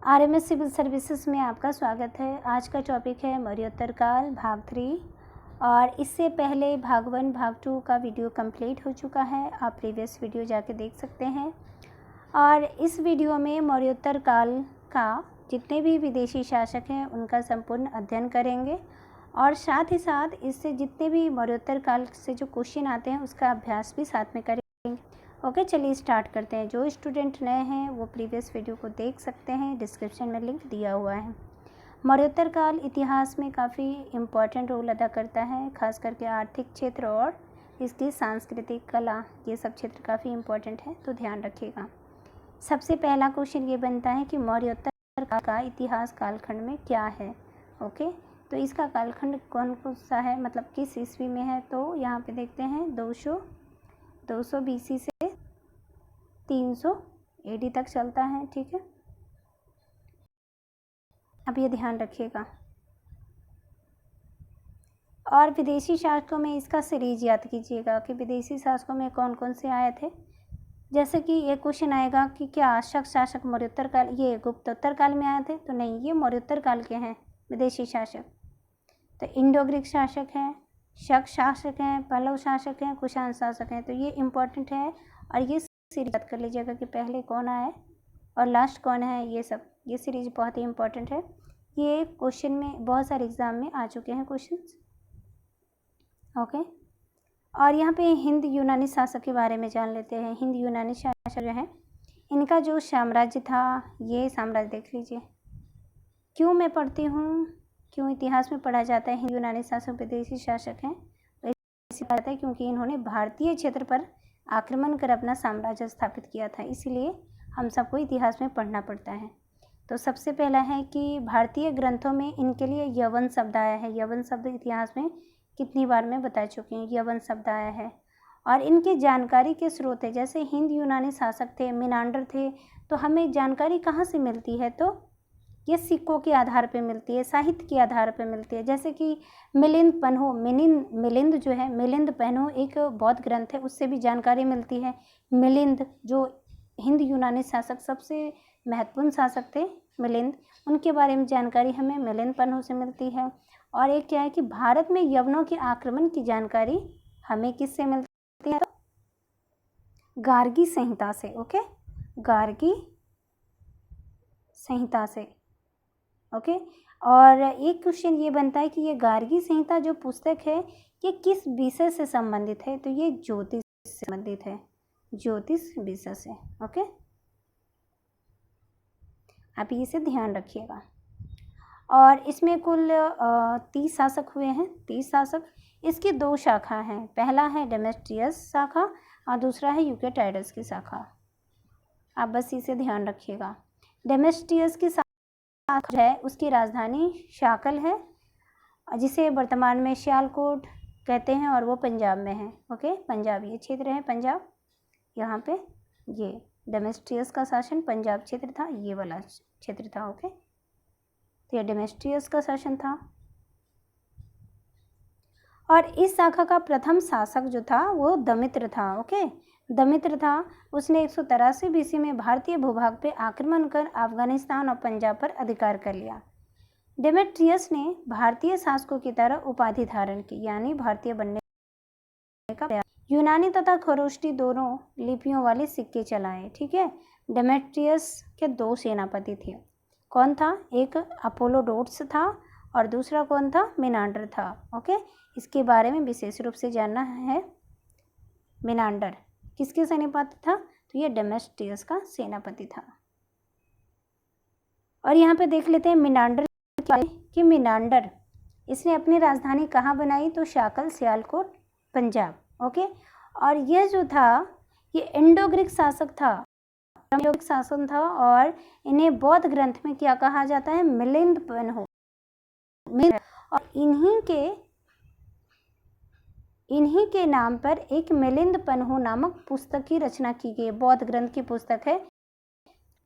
RMS civil services में आपका स्वागत है। आज का टॉपिक है मौर्योत्तर काल भाग 3 और इससे पहले भाग 1 भाग 2 का वीडियो कंप्लीट हो चुका है। आप प्रीवियस वीडियो जाके देख सकते हैं। और इस वीडियो में मौर्योत्तर काल का जितने भी विदेशी शासक हैं उनका संपूर्ण अध्ययन करेंगे और साथ ही साथ इससे जितने भी मौर्योत्तर काल से जो क्वेश्चन आते हैं उसका अभ्यास भी साथ में करेंगे। ओके, चलिए स्टार्ट करते हैं। जो स्टूडेंट नए हैं वो प्रीवियस वीडियो को देख सकते हैं, डिस्क्रिप्शन में लिंक दिया हुआ है। मौर्योत्तर काल इतिहास में काफ़ी इम्पॉर्टेंट रोल अदा करता है, खास करके आर्थिक क्षेत्र और इसकी सांस्कृतिक कला, ये सब क्षेत्र काफ़ी इम्पॉर्टेंट है, तो ध्यान रखिएगा। सबसे पहला क्वेश्चन ये बनता है कि मौर्योत्तर काल का इतिहास कालखंड में क्या है। ओके, तो इसका कालखंड कौन कौन सा है, मतलब किस ईस्वी में है, तो यहाँ पे देखते हैं 200 BC से 300 AD तक चलता है। ठीक है, अब ये ध्यान रखिएगा। और विदेशी शासकों में इसका सीरीज याद कीजिएगा कि विदेशी शासकों में कौन कौन से आए थे। जैसे कि ये क्वेश्चन आएगा कि क्या शक शासक मौर्योत्तर काल, ये गुप्तोत्तर काल में आए थे, तो नहीं, ये मौर्योत्तर काल के हैं विदेशी शासक। तो इंडो ग्रीक शासक हैं, शक शासक हैं, पल्लव शासक हैं, कुषाण शासक हैं। तो ये इम्पोर्टेंट है और ये सीरीज याद कर लीजिएगा कि पहले कौन आए और लास्ट कौन है। ये सीरीज बहुत ही इम्पोर्टेंट है। ये क्वेश्चन में बहुत सारे एग्जाम में आ चुके हैं क्वेश्चंस। ओके, और यहाँ पे हिंद यूनानी शासक के बारे में जान लेते हैं। हिंद यूनानी शासक जो है, इनका जो साम्राज्य था, ये साम्राज्य देख लीजिए। क्यों मैं पढ़ती हूँ, क्यों इतिहास में पढ़ा जाता है हिंद यूनानी शासक विदेशी शासक हैं, इसी बात है क्योंकि इन्होंने भारतीय क्षेत्र पर आक्रमण कर अपना साम्राज्य स्थापित किया था, इसीलिए हम सबको इतिहास में पढ़ना पड़ता है। तो सबसे पहला है कि भारतीय ग्रंथों में इनके लिए यवन शब्द आया है। यवन शब्द इतिहास में कितनी बार मैं बता चुकी हूँ, यवन शब्द आया है। और इनके जानकारी के स्रोत है, जैसे हिंद यूनानी शासक थे, मिनांडर थे, तो हमें जानकारी कहाँ से मिलती है, तो ये सिक्कों के आधार पे मिलती है, साहित्य के आधार पे मिलती है। जैसे कि मिलिंद पन्हो, मिलिंद जो है, मिलिंद पन्हो एक बौद्ध ग्रंथ है, उससे भी जानकारी मिलती है। मिलिंद जो हिंद यूनानी शासक सबसे महत्वपूर्ण शासक थे, मिलिंद, उनके बारे में जानकारी हमें मिलिंद पन्हो से मिलती है। और एक क्या है कि भारत में यवनों के आक्रमण की जानकारी हमें किससे मिलती है, तो गार्गी संहिता से। ओके, गार्गी संहिता से। ओके, और एक क्वेश्चन ये बनता है कि ये गार्गी संहिता जो पुस्तक है ये किस विषय से संबंधित है, तो ये ज्योतिष से संबंधित है, ज्योतिष विषय से। ओके, आप इसे ध्यान रखिएगा। और इसमें कुल 30 शासक हुए हैं, 30 शासक। इसकी 2 शाखा हैं, पहला है डेमेस्ट्रियस शाखा और दूसरा है यूकेटाइडस की शाखा। आप बस इसे ध्यान रखिएगा। डेमेस्ट्रियस की है, उसकी राजधानी शाकल है, जिसे वर्तमान में सियालकोट कहते हैं, और वो पंजाब में है। ओके, पंजाब ये क्षेत्र है, पंजाब, यहाँ पे ये डेमेस्ट्रियस का शासन पंजाब क्षेत्र था, ये वाला क्षेत्र था। ओके, तो ये डेमेस्ट्रियस का शासन था। और इस शाखा का प्रथम शासक जो था वो दमित्र था। ओके, दमित्र था, उसने 183 BC में भारतीय भूभाग पे आक्रमण कर अफगानिस्तान और पंजाब पर अधिकार कर लिया। डेमेट्रियस ने भारतीय शासकों की तरह उपाधि धारण की, यानी भारतीय बनने का प्रयास। यूनानी तथा खरोष्टी दोनों लिपियों वाले सिक्के चलाए। ठीक है, डेमेट्रियस के 2 सेनापति थे। कौन था, एक अपोलोडोट्स था और दूसरा कौन था, मिनांडर था। ओके, इसके बारे में विशेष रूप से जानना है। मिनांडर किसके सेनापति था, तो ये डेमेस्ट्रियस का सेनापति था। और यहाँ पे देख लेते हैं मिनांडर कि मिनांडर इसने अपनी राजधानी कहाँ बनाई, तो शाकल, सियालकोट, पंजाब। ओके, और यह जो था ये इंडो ग्रीक शासक था, शासन था, और इन्हें बौद्ध ग्रंथ में क्या कहा जाता है, मिलिंद पन्हो। और इन्हीं के नाम पर एक मिलिंद पन्हो नामक पुस्तक की रचना की गई, बौद्ध ग्रंथ की पुस्तक है।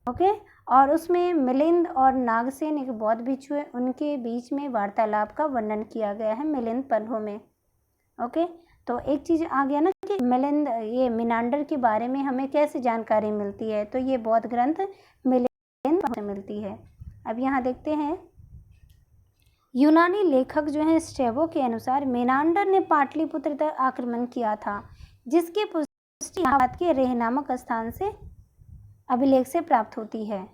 ओके, और उसमें मिलिंद और नागसेन एक बौद्ध भिक्षु है, उनके बीच में वार्तालाप का वर्णन किया गया है मिलिंद पन्हो में। ओके, तो एक चीज़ आ गया ना कि मिलिंद, ये मिनांडर के बारे में हमें कैसे जानकारी मिलती है, तो ये बौद्ध ग्रंथ मिलिंद से मिलती है। अब यहाँ देखते हैं, यूनानी लेखक जो है स्ट्रैबो के अनुसार मेनांडर ने पाटलिपुत्र तक आक्रमण किया था, जिसकी पुष्टि बात के रेह नामक स्थान से अभिलेख से प्राप्त होती है।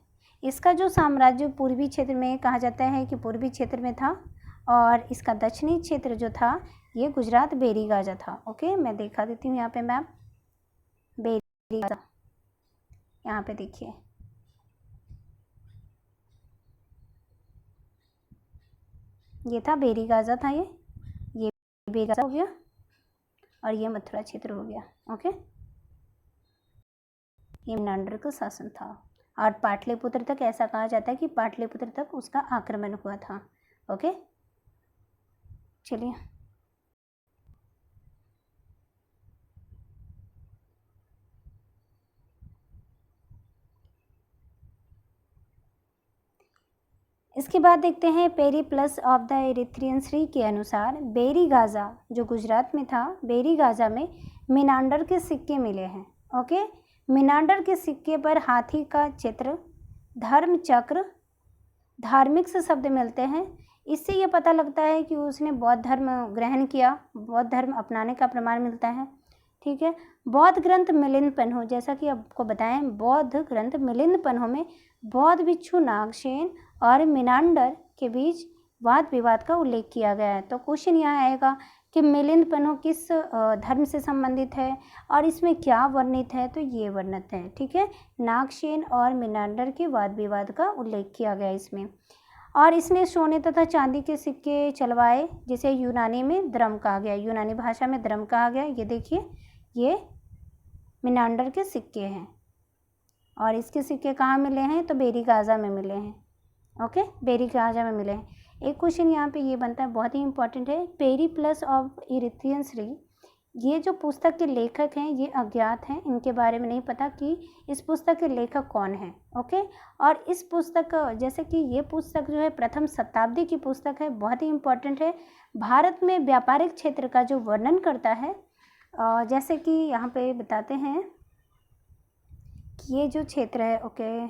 इसका जो साम्राज्य पूर्वी क्षेत्र में कहा जाता है कि पूर्वी क्षेत्र में था, और इसका दक्षिणी क्षेत्र जो था ये गुजरात बेरीगाजा था। ओके, मैं दिखा देती हूँ यहाँ पे मैप। बेरीगाजा यहाँ पे देखिए, ये था बेरीगाजा था, ये बेरीगाजा हो गया और ये मथुरा क्षेत्र हो गया। ओके, ये मेनांडर का शासन था। और पाटलिपुत्र तक ऐसा कहा जाता है कि पाटलिपुत्र तक उसका आक्रमण हुआ था। ओके, चलिए इसके बाद देखते हैं पेरीप्लस ऑफ द इरिथ्रियन सी के अनुसार बेरीगाजा जो गुजरात में था, बेरीगाजा में मेनांडर के सिक्के मिले हैं। ओके, मेनांडर के सिक्के पर हाथी का चित्र, धर्म चक्र, धार्मिक से शब्द मिलते हैं। इससे ये पता लगता है कि उसने बौद्ध धर्म ग्रहण किया, बौद्ध धर्म अपनाने का प्रमाण मिलता है। ठीक है, बौद्ध ग्रंथ मिलिंद पन्हों, जैसा कि आपको बताएं, बौद्ध ग्रंथ मिलिंद पन्हों में बौद्ध भिक्षु नागसेन और मेनांडर के बीच वाद विवाद का उल्लेख किया गया है। तो क्वेश्चन यहाँ आएगा कि मिलिंद पन्हों किस धर्म से संबंधित है और इसमें क्या वर्णित है, तो ये वर्णित है। ठीक है, नागसेन और मेनांडर के वाद विवाद का उल्लेख किया गया इसमें। और इसने सोने तथा चांदी के सिक्के चलवाए, जिसे यूनानी में द्रम कहा गया, यूनानी भाषा में द्रम कहा गया। ये देखिए, ये मेनांडर के सिक्के हैं और इसके सिक्के कहाँ मिले हैं, तो बेरीगाजा में मिले हैं। ओके, बेरीगाजा में मिले हैं। एक क्वेश्चन यहाँ पे ये बनता है, बहुत ही इंपॉर्टेंट है, पेरीप्लस ऑफ इरिथ्रियन सी, ये जो पुस्तक के लेखक हैं ये अज्ञात हैं, इनके बारे में नहीं पता कि इस पुस्तक के लेखक कौन है। ओके, और इस पुस्तक, जैसे कि ये पुस्तक जो है प्रथम शताब्दी की पुस्तक है, बहुत ही इंपॉर्टेंट है, भारत में व्यापारिक क्षेत्र का जो वर्णन करता है। जैसे कि यहाँ पे बताते हैं कि ये जो क्षेत्र है, ओके,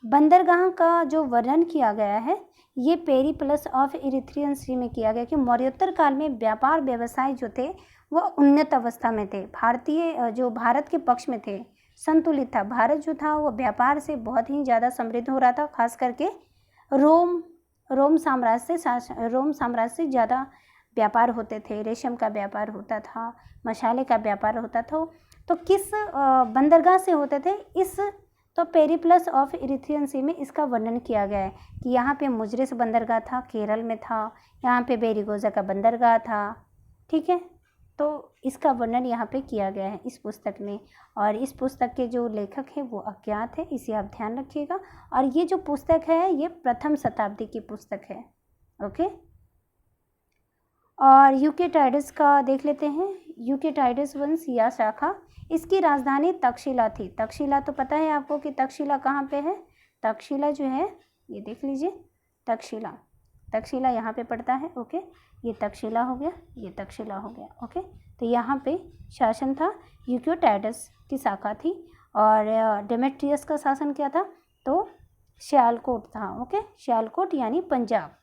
बंदरगाह का जो वर्णन किया गया है ये पेरीप्लस ऑफ इरिथ्रियन सी में किया गया कि मौर्योत्तर काल में व्यापार व्यवसाय जो थे वह उन्नत अवस्था में थे, भारतीय जो भारत के पक्ष में थे, संतुलित था। भारत जो था वो व्यापार से बहुत ही ज़्यादा समृद्ध हो रहा था, खास करके रोम साम्राज्य से ज़्यादा व्यापार होते थे, रेशम का व्यापार होता था, मसाले का व्यापार होता था। तो किस बंदरगाह से होते थे, इस तो पेरीप्लस ऑफ इरिथ्रियन सी में इसका वर्णन किया गया है कि यहाँ पे मुजरिस बंदरगाह था, केरल में था, यहाँ पे बेरीगोजा का बंदरगाह था। ठीक है, तो इसका वर्णन यहाँ पे किया गया है इस पुस्तक में, और इस पुस्तक के जो लेखक हैं वो अज्ञात है, इसे आप ध्यान रखिएगा। और ये जो पुस्तक है ये प्रथम शताब्दी की पुस्तक है। ओके, और यूकेटाइडस का देख लेते हैं। यूकेटाइडस वंश या शाखा, इसकी राजधानी तक्षशिला थी। तक्षशिला तो पता है आपको कि तक्षशिला कहाँ पे है, तक्षशिला जो है ये देख लीजिए, तक्षशिला यहाँ पे पड़ता है। ओके, ये तक्षशिला हो गया, ये तक्षशिला हो गया। ओके, तो यहाँ पे शासन था, यूकेटाइडस की शाखा थी। और डेमेट्रियस का शासन क्या था, तो सियालकोट था। ओके, सियालकोट यानी पंजाब,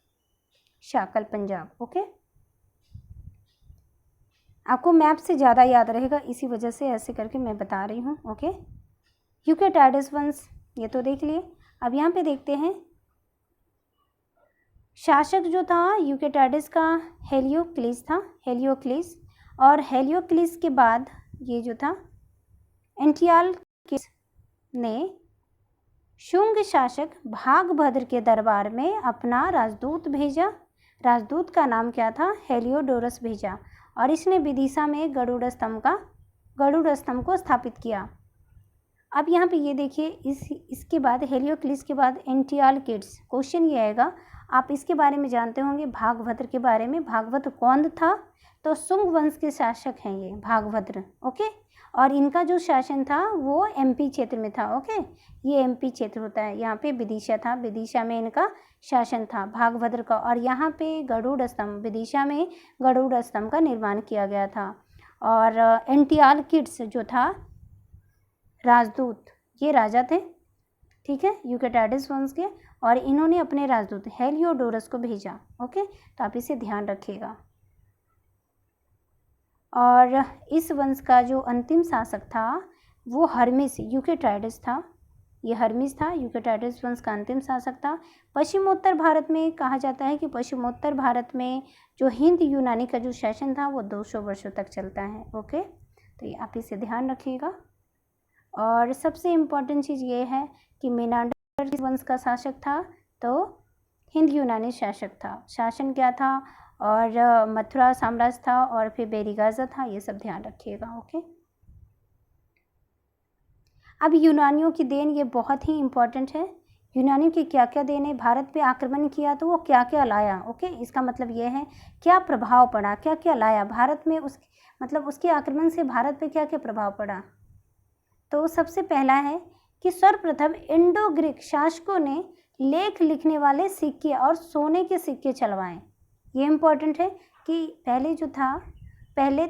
शाकल पंजाब। ओके, आपको मैप से ज़्यादा याद रहेगा, इसी वजह से ऐसे करके मैं बता रही हूँ। ओके, यूकेटाइडस वंश ये तो देख लिए। अब यहाँ पे देखते हैं शासक जो था यूकेटाइडस का हेलियोक्लिस था, हेलियोक्लिस। और हेलियोक्लिस के बाद ये जो था एंटियालकिस ने शुंग शासक भागभद्र के दरबार में अपना राजदूत भेजा। राजदूत का नाम क्या था, हेलियोडोरस भेजा, और इसने विदिशा में गरुड़ स्तंभ को स्थापित किया। अब यहाँ पे ये देखिए, इसके बाद हेलियोक्लिस के बाद एंटियालकिड्स। क्वेश्चन ये आएगा, आप इसके बारे में जानते होंगे, भागभद्र के बारे में। भागभद्र कौन था, तो शुंग वंश के शासक हैं ये भागभद्र। ओके, और इनका जो शासन था वो एमपी क्षेत्र में था। ओके, ये एमपी क्षेत्र होता है, यहाँ पे विदिशा था, विदिशा में इनका शासन था भागभद्र का। और यहाँ पे गरुड़ स्तंभ, विदिशा में गरुड़ स्तंभ का निर्माण किया गया था। और एंटियालकिड्स जो था राजदूत, ये राजा थे, ठीक है, यूकेटाइडिस वंश के, और इन्होंने अपने राजदूत हेलियोडोरस को भेजा। ओके, तो आप इसे ध्यान रखिएगा। और इस वंश का जो अंतिम शासक था वो हर्मिस यूकेटाइडिस था। ये हर्मिस था, यूकेटाइडिस वंश का अंतिम शासक था। पश्चिमोत्तर भारत में कहा जाता है कि पश्चिमोत्तर भारत में जो हिंद यूनानी का जो शासन था वो 200 वर्षों तक चलता है। ओके, तो ये आप इसे ध्यान रखिएगा। और सबसे इम्पोर्टेंट चीज़ ये है कि मेनांडर किस वंश का शासक था, तो हिंद यूनानी शासक था। शासन क्या था, और मथुरा साम्राज्य था, और फिर बेरीगाजा था, ये सब ध्यान रखिएगा। ओके, अब यूनानियों की देन ये बहुत ही इम्पोर्टेंट है। यूनानियों की क्या क्या देन है, भारत पे आक्रमण किया तो वो क्या क्या लाया। ओके, इसका मतलब ये है क्या प्रभाव पड़ा, क्या क्या लाया भारत में, उस मतलब उसके आक्रमण से भारत पे क्या क्या प्रभाव पड़ा। तो सबसे पहला है कि सर्वप्रथम इंडो ग्रीक शासकों ने लेख लिखने वाले सिक्के और सोने के सिक्के चलवाए। ये इम्पोर्टेंट है कि पहले जो था, पहले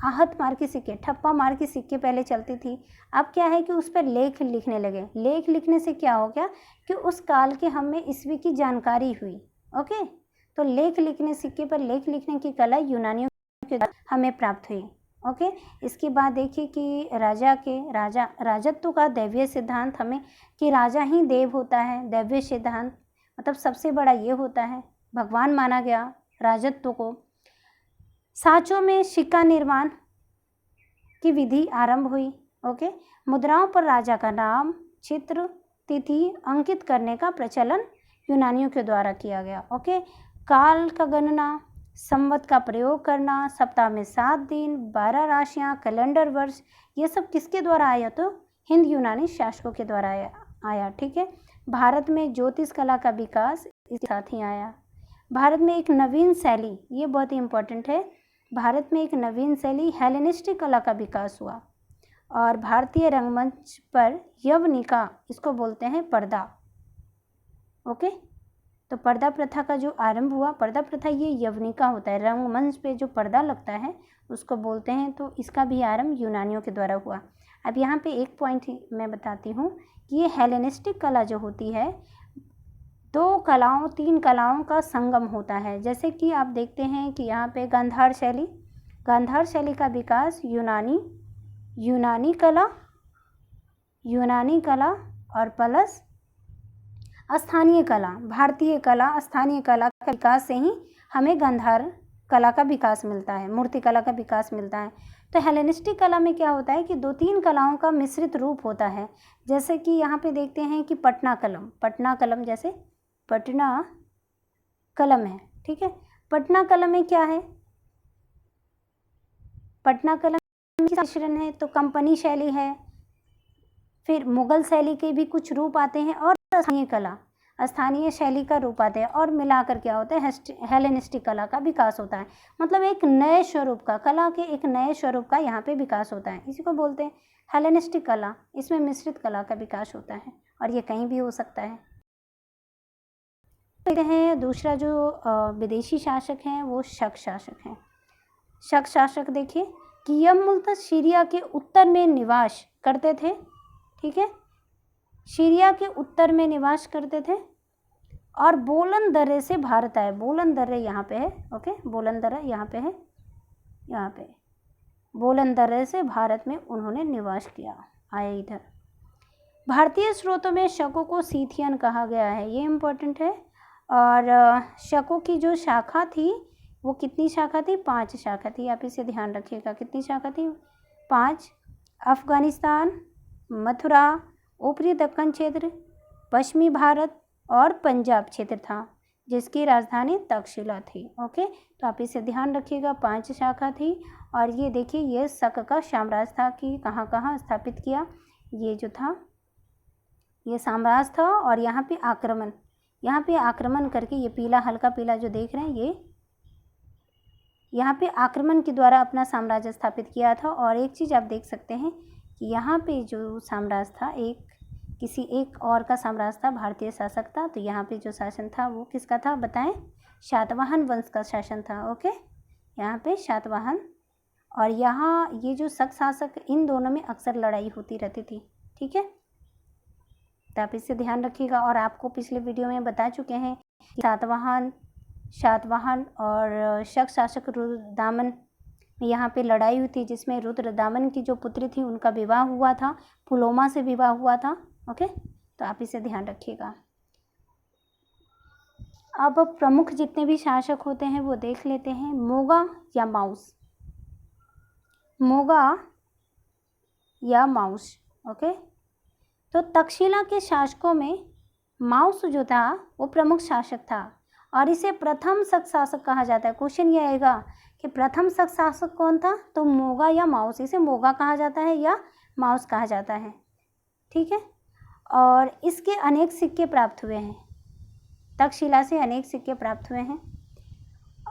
आहत मार के सिक्के, ठप्पा मार के सिक्के पहले चलती थी। अब क्या है कि उस पर लेख लिखने लगे। लेख लिखने से क्या हो गया कि उस काल के हमें ईस्वी की जानकारी हुई। ओके, तो लेख लिखने, सिक्के पर लेख लिखने की कला यूनानियों के द्वारा हमें प्राप्त हुई। ओके, इसके बाद देखिए कि राजत्व का दैवीय सिद्धांत हमें, कि राजा ही देव होता है। दैवीय सिद्धांत मतलब सबसे बड़ा ये होता है, भगवान माना गया राजत्व को। सांचों में सिक्का निर्माण की विधि आरंभ हुई। ओके, मुद्राओं पर राजा का नाम, चित्र, तिथि अंकित करने का प्रचलन यूनानियों के द्वारा किया गया। ओके, काल का गणना, संवत का प्रयोग करना, सप्ताह में 7 दिन, 12 राशियां, कैलेंडर वर्ष, ये सब किसके द्वारा आया, तो हिंद यूनानी शासकों के द्वारा आया। ठीक है, भारत में ज्योतिष कला का विकास इसके साथ ही आया। भारत में एक नवीन शैली, ये बहुत ही इम्पोर्टेंट है, भारत में एक नवीन शैली हेलेनिस्टिक कला का विकास हुआ। और भारतीय रंगमंच पर यवनिका, इसको बोलते हैं पर्दा। ओके, तो पर्दा प्रथा का जो आरंभ हुआ, पर्दा प्रथा ये यवनिका होता है, रंगमंच पे जो पर्दा लगता है उसको बोलते हैं। तो इसका भी आरंभ यूनानियों के द्वारा हुआ। अब यहाँ पे एक पॉइंट मैं बताती हूँ कि ये हेलेनिस्टिक कला जो होती है 2 कलाओं 3 कलाओं का संगम होता है। जैसे कि आप देखते हैं कि यहाँ पे गांधार शैली का विकास यूनानी कला और प्लस स्थानीय कला, भारतीय कला, स्थानीय कला का विकास से ही हमें गांधार कला का विकास मिलता है, मूर्ति कला का विकास मिलता है। तो हेलेनिस्टिक कला में क्या होता है कि 2-3 कलाओं का मिश्रित रूप होता है। जैसे कि यहाँ पे देखते हैं कि पटना कलम, जैसे पटना कलम है, ठीक है। पटना कलम में क्या है, पटना कलम का मिश्रण है, तो कंपनी शैली है, फिर मुगल शैली के भी कुछ रूप आते हैं, और स्थानीय शैली का रूप आते हैं, और मिलाकर क्या होता है हेलेनिस्टिक कला का विकास होता है। मतलब एक नए स्वरूप का, कला के एक नए स्वरूप का यहाँ पे विकास होता है, इसी को बोलते हैं हेलेनिस्टिक कला। इसमें मिश्रित कला का विकास होता है, और ये कहीं भी हो सकता है। हैं दूसरा जो विदेशी शासक हैं वो शक शासक हैं। शक शासक देखिए कि यह मूलतः सीरिया के उत्तर में निवास करते थे, ठीक है, सीरिया के उत्तर में निवास करते थे, और बोलन दर्रे से भारत आए। बोलन दर्रे यहाँ पे है, ओके, बोलन दर्रा यहाँ पे है, यहाँ पे बोलन दर्रे से भारत में उन्होंने निवास किया, आए इधर। भारतीय स्रोतों में शकों को सीथियन कहा गया है, ये इम्पोर्टेंट है। और शकों की जो शाखा थी वो कितनी शाखा थी, 5 शाखा थी, आप इसे ध्यान रखिएगा। कितनी शाखा थी, 5। अफगानिस्तान, मथुरा, ऊपरी दक्कन क्षेत्र, पश्चिमी भारत और पंजाब क्षेत्र था, जिसकी राजधानी तक्षशिला थी। ओके, तो आप इसे ध्यान रखिएगा, 5 शाखा थी। और ये देखिए ये शक का साम्राज्य था कि कहाँ कहाँ स्थापित किया, ये जो था ये साम्राज्य था। और यहाँ पे आक्रमण करके, ये पीला, हल्का पीला जो देख रहे हैं, ये यहाँ पे आक्रमण के द्वारा अपना साम्राज्य स्थापित किया था। और एक चीज़ आप देख सकते हैं कि यहाँ पे जो साम्राज्य था किसी एक और का साम्राज्य था, भारतीय शासक था। तो यहाँ पे जो शासन था वो किसका था बताएं, शातवाहन वंश का शासन था। ओके, यहाँ पे शातवाहन और यहाँ ये जो शक शासक, इन दोनों में अक्सर लड़ाई होती रहती थी। ठीक है, तो आप इससे ध्यान रखिएगा। और आपको पिछले वीडियो में बता चुके हैं कि सातवाहन और शक शासक रुद्रदामन में यहाँ पे लड़ाई हुई थी, जिसमें रुद्रदामन की जो पुत्री थी उनका विवाह हुआ था, पुलोमा से विवाह हुआ था। ओके, तो आप इसे ध्यान रखिएगा। अब प्रमुख जितने भी शासक होते हैं वो देख लेते हैं। मोगा या माउस, मोगा या माउस। ओके, तो तक्षशिला के शासकों में माउस जो था वो प्रमुख शासक था और इसे प्रथम शक शासक कहा जाता है। क्वेश्चन ये आएगा कि प्रथम शक शासक कौन था, तो मोगा या माउस। इसे मोगा कहा जाता है या माउस कहा जाता है। ठीक है, और इसके अनेक सिक्के प्राप्त हुए हैं, तक्षशिला से अनेक सिक्के प्राप्त हुए हैं।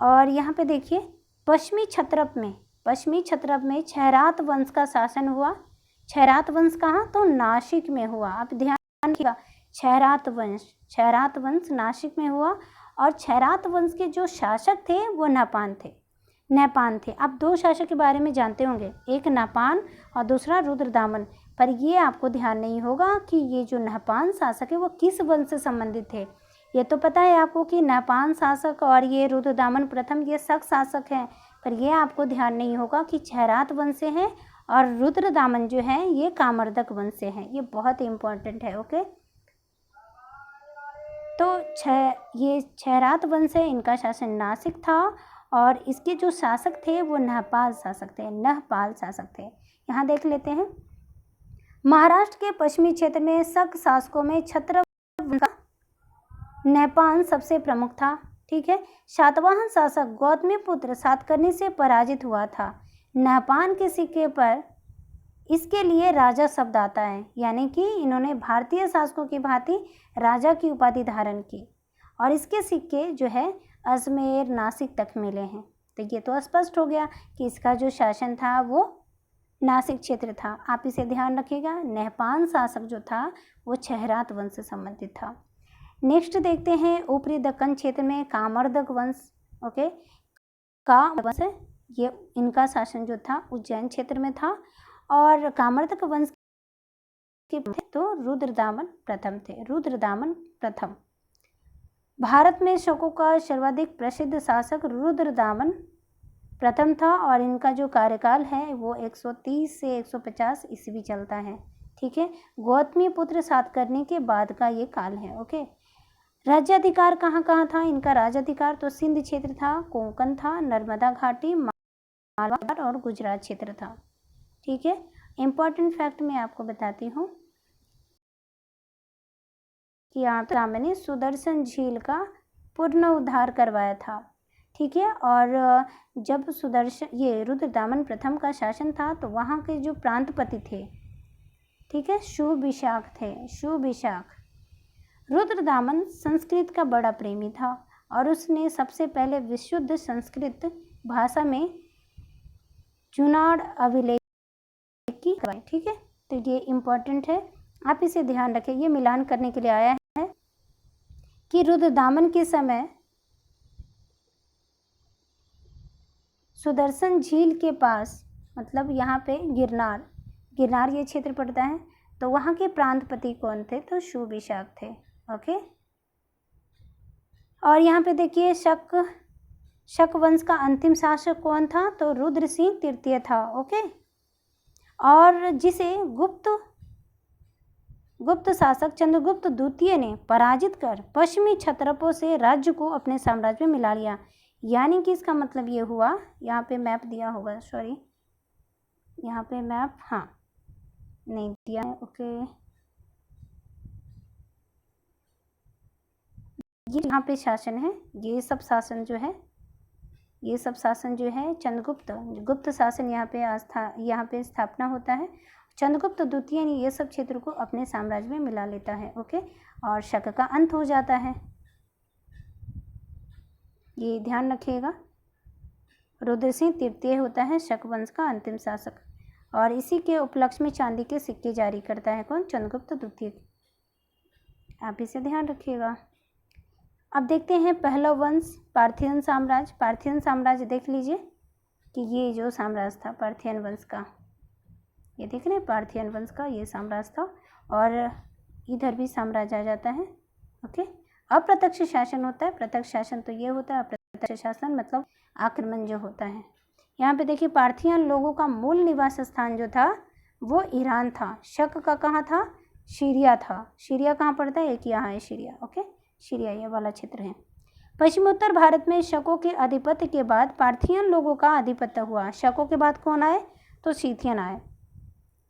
और यहाँ पे देखिए पश्चिमी क्षत्रप में क्षैरात वंश का शासन हुआ। क्षैरात वंश कहाँ, तो नासिक में हुआ। आप ध्यान रखिएगा, क्षैरात वंश नासिक में हुआ। और क्षैरात वंश के जो शासक थे वो नहपान थे। आप दो शासक के बारे में जानते होंगे, एक नहपान और दूसरा रुद्रदामन, पर ये आपको ध्यान नहीं होगा कि ये जो नहपान शासक है वो किस वंश से संबंधित थे। ये तो पता है आपको कि नहपान शासक और ये रुद्रदामन प्रथम ये शक शासक हैं, पर ये आपको ध्यान नहीं होगा कि क्षैरात वंश से हैं और रुद्रदामन जो है ये कामर्दक वंश से हैं। ये बहुत इंपॉर्टेंट है। ओके, तो ये क्षैरात वंश है, इनका शासन नासिक था और इसके जो शासक थे वो नहपाल शासक थे। यहाँ देख लेते हैं, महाराष्ट्र के पश्चिमी क्षेत्र में शक शासकों में क्षत्रप का नहपान सबसे प्रमुख था। ठीक है, सातवाहन शासक गौतमीपुत्र सातकर्णी से पराजित हुआ था। नहपान के सिक्के पर इसके लिए राजा शब्द आता है, यानी कि इन्होंने भारतीय शासकों की भांति राजा की उपाधि धारण की और इसके सिक्के जो है अजमेर नासिक तक मिले हैं। तो ये तो स्पष्ट हो गया कि इसका जो शासन था वो नासिक क्षेत्र था। आप इसे ध्यान रखिएगा, नहपान शासक जो था वो क्षैरात वंश से संबंधित था। नेक्स्ट देखते हैं ऊपरी दक्कन क्षेत्र में कामर्दक वंश। ओके, का वंश है ये, इनका शासन जो था उज्जैन क्षेत्र में था और कामर्दक वंश के तो रुद्रदामन प्रथम। भारत में शकों का सर्वाधिक प्रसिद्ध शासक रुद्रदामन प्रथम था और इनका जो कार्यकाल है वो 130 से 150 ईस्वी चलता है। ठीक है, गौतमीपुत्र सातकर्णी के बाद का ये काल है। ओके, राज्याधिकार कहाँ कहाँ था इनका राज्याधिकार, तो सिंध क्षेत्र था, कोंकण था, नर्मदा घाटी, मालवा और गुजरात क्षेत्र था। ठीक है, इम्पॉर्टेंट फैक्ट मैं आपको बताती हूँ कि यहाँ पे मैंने सुदर्शन झील का पुनरुद्धार करवाया था। ठीक है, और जब ये रुद्रदामन प्रथम का शासन था तो वहाँ के जो प्रांतपति थे, ठीक है, शुविशाख। रुद्रदामन संस्कृत का बड़ा प्रेमी था और उसने सबसे पहले विशुद्ध संस्कृत भाषा में चुनाड़ अभिलेख की करवाई। ठीक है, तो ये इम्पोर्टेंट है, आप इसे ध्यान रखें। ये मिलान करने के लिए आया है कि रुद्रदामन के समय सुदर्शन झील के पास, मतलब यहाँ पे गिरनार ये क्षेत्र पड़ता है, तो वहाँ के प्रांतपति कौन थे, तो शुविशाख थे। ओके, और यहाँ पे देखिए शक वंश का अंतिम शासक कौन था, तो रुद्र सिंह तृतीय था। ओके, और जिसे गुप्त शासक चंद्रगुप्त द्वितीय ने पराजित कर पश्चिमी क्षत्रपों से राज्य को अपने साम्राज्य में मिला लिया। यानी कि इसका मतलब ये हुआ, यहाँ पे मैप दिया होगा, सॉरी यहाँ पे मैप नहीं दिया है। ओके, ये यहाँ पे शासन है, ये सब शासन जो है गुप्त शासन यहाँ पे स्थापना होता है। चंद्रगुप्त द्वितीय ने ये सब क्षेत्र को अपने साम्राज्य में मिला लेता है। ओके, और शक का अंत हो जाता है, ये ध्यान रखिएगा। रुद्र सिंह तृतीय होता है शक वंश का अंतिम शासक और इसी के उपलक्ष्य में चांदी के सिक्के जारी करता है कौन, चंद्रगुप्त द्वितीय। आप इसे ध्यान रखिएगा। अब देखते हैं पहला वंश पार्थियन साम्राज्य। देख लीजिए कि ये जो साम्राज्य था पार्थियन वंश का, ये देख रहे हैं पार्थियन वंश का ये साम्राज्य था, और इधर भी साम्राज्य आ जाता है। ओके, अप्रत्यक्ष शासन होता है, प्रत्यक्ष शासन तो ये होता है, अप्रत्यक्ष शासन मतलब आक्रमण जो होता है। यहाँ पे देखिए पार्थियन लोगों का मूल निवास स्थान जो था वो ईरान था। शक का कहाँ था? सीरिया था। सीरिया कहाँ पड़ता है? एक यहाँ है सीरिया। ओके, सीरिया ये वाला क्षेत्र है। पश्चिमोत्तर भारत में शकों के आधिपत्य के बाद पार्थियन लोगों का आधिपत्य हुआ। शकों के बाद कौन आए? तो सीथियन आए।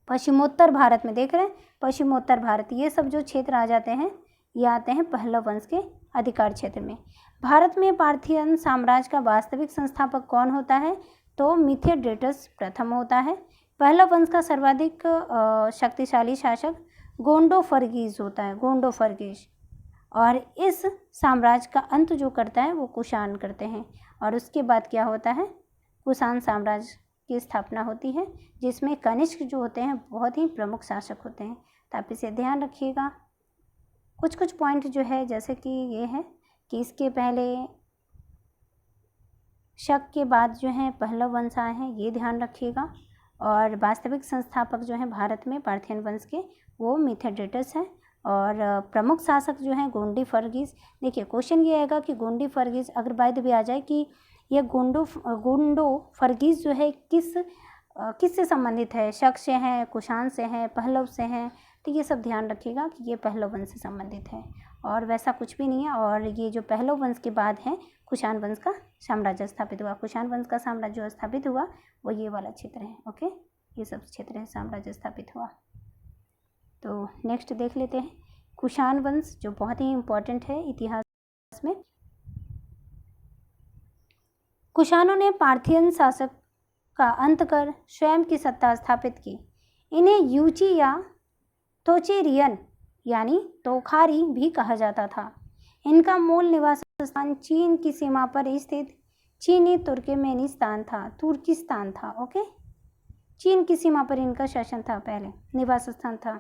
पश्चिमोत्तर भारत में देख रहे हैं, पश्चिमोत्तर भारत ये सब जो क्षेत्र आ जाते हैं ये आते हैं पहलव वंश के अधिकार क्षेत्र में। भारत में पार्थियन साम्राज्य का वास्तविक संस्थापक कौन होता है? तो मिथियोडाटस प्रथम होता है। पहलव वंश का सर्वाधिक शक्तिशाली शासक गोंडोफर्गीज होता है, गोंडोफर्गीज। और इस साम्राज्य का अंत जो करता है वो कुषाण करते हैं। और उसके बाद क्या होता है? कुषाण साम्राज्य की स्थापना होती है, जिसमें कनिष्क जो होते हैं बहुत ही प्रमुख शासक होते हैं। तो आप इसे ध्यान रखिएगा। कुछ पॉइंट जो है जैसे कि ये है कि इसके पहले शक के बाद जो है पहलव वंश आए हैं, ये ध्यान रखिएगा। और वास्तविक संस्थापक जो हैं भारत में पार्थियन वंश के वो मिथियोडाटस हैं। और प्रमुख शासक जो हैं गोंडोफर्गीज। देखिए क्वेश्चन ये आएगा कि गोंडोफर्गीज अगर बाय द वे आ जाए कि ये गोंडोफर्गीज जो है किससे संबंधित है? शक से हैं, कुषाण से हैं, पहलव से हैं। तो ये सब ध्यान रखिएगा कि ये पहलव वंश से संबंधित है, और वैसा कुछ भी नहीं है। और ये जो पहलव वंश के बाद है कुषाण वंश का साम्राज्य स्थापित हुआ। कुषाण वंश का साम्राज्य जो स्थापित हुआ वो ये वाला क्षेत्र है। ओके, ये सब क्षेत्र है साम्राज्य स्थापित हुआ। तो नेक्स्ट देख लेते हैं कुषाण वंश, जो बहुत ही इम्पोर्टेंट है इतिहास में। कुषाणों ने पार्थियन शासक का अंत कर स्वयं की सत्ता स्थापित की। इन्हें यूची या तोचेरियन यानी तोखारी भी कहा जाता था। इनका मूल निवास स्थान चीन की सीमा पर स्थित चीनी तुर्कमेनिस्तान था, तुर्किस्तान था। ओके, चीन की सीमा पर इनका शासन था, पहले निवास स्थान था।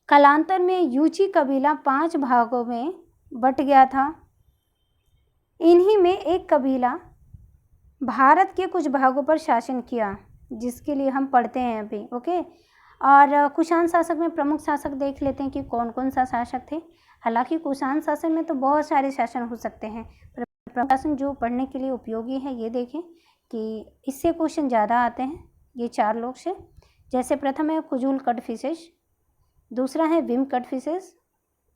कालांतर में यूची कबीला 5 भागों में बट गया था। इन्हीं में एक कबीला भारत के कुछ भागों पर शासन किया, जिसके लिए हम पढ़ते हैं अभी। ओके, और कुषाण शासक में प्रमुख शासक देख लेते हैं कि कौन कौन सा शासक थे। हालांकि कुषाण शासन में तो बहुत सारे शासन हो सकते हैं, पर प्रमुख शासन जो पढ़ने के लिए उपयोगी है ये देखें कि इससे क्वेश्चन ज़्यादा आते हैं ये 4 लोग से। जैसे प्रथम है कुजुल कटफिसेस, दूसरा है विम कटफिसेस,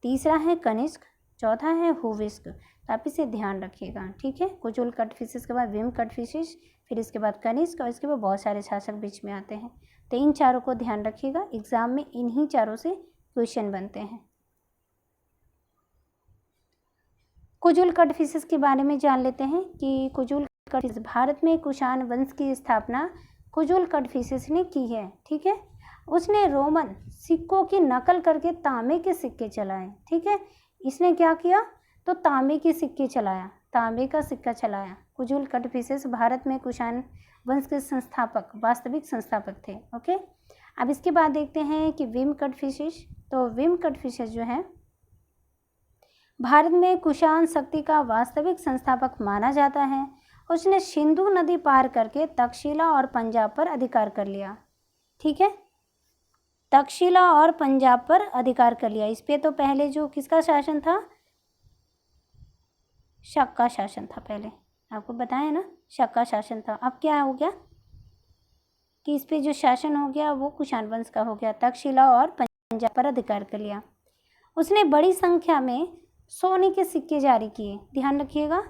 तीसरा है कनिष्क, चौथा है हुविस्क। तो आप इसे ध्यान रखिएगा, ठीक है। कुजुल कटफिसेस के बाद विम कटफिसेस, फिर इसके बाद कनिष्क, और इसके बाद बहुत सारे शासक बीच में आते हैं। तो इन चारों को ध्यान रखिएगा, एग्जाम में इन्हीं चारों से क्वेश्चन बनते हैं। कुजुल कटफिसेस के बारे में जान लेते हैं कि कुजुल कटफिसेस भारत में कुषाण वंश की स्थापना कुजुल कटफिसेस ने की है, ठीक है। उसने रोमन सिक्कों की नकल करके तांबे के सिक्के चलाए, ठीक है। इसने क्या किया? तो तांबे के सिक्के चलाया, तांबे का सिक्का चलाया। कुजुल कटफिसेस भारत में कुषाण वंश के संस्थापक, वास्तविक संस्थापक थे। ओके, अब इसके बाद देखते हैं कि विम कटफिसेस। तो विम कटफिसेस जो है भारत में कुषाण शक्ति का वास्तविक संस्थापक माना जाता है। उसने सिंधु नदी पार करके तक्षशिला और पंजाब पर अधिकार कर लिया, ठीक है। तक्षशिला और पंजाब पर अधिकार कर लिया। इस पे तो पहले जो किसका शासन था? शक का शासन था, पहले आपको बताया ना, शक का शासन था। अब क्या हो गया कि इस पे जो शासन हो गया वो कुषाण वंश का हो गया। तक्षशिला और पंजाब पर अधिकार कर लिया। उसने बड़ी संख्या में सोने के सिक्के जारी किए, ध्यान रखिएगा,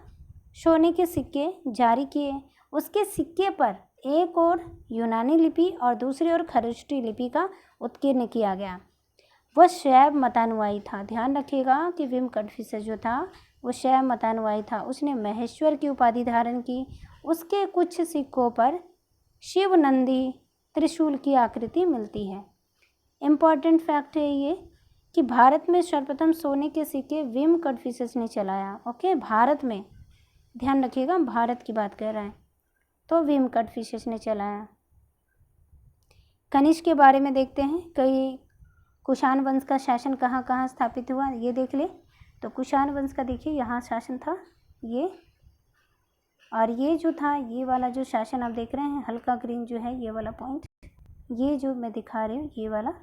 सोने के सिक्के जारी किए। उसके सिक्के पर एक और यूनानी लिपि और दूसरी ओर खरोष्टी लिपि का उत्कीर्ण किया गया। वह शैव मतानुयायी था। ध्यान रखिएगा कि विम कटफिसेस जो था वो शैव मतानुयायी था। उसने महेश्वर की उपाधि धारण की। उसके कुछ सिक्कों पर शिव नंदी त्रिशूल की आकृति मिलती है। इम्पॉर्टेंट फैक्ट है ये कि भारत में सर्वप्रथम सोने के सिक्के विम कटफिसेस ने चलाया। ओके, भारत में, ध्यान रखिएगा, भारत की बात कर रहे हैं, तो विम कटफिसेस ने चलाया। कनिष्क के बारे में देखते हैं, कई कुषाण वंश का शासन कहाँ कहाँ स्थापित हुआ ये देख ले। तो कुषाण वंश का देखिए यहाँ शासन था, ये और ये जो था, ये वाला जो शासन आप देख रहे हैं हल्का ग्रीन जो है, ये वाला पॉइंट, ये जो मैं दिखा रही हूँ ये वाला,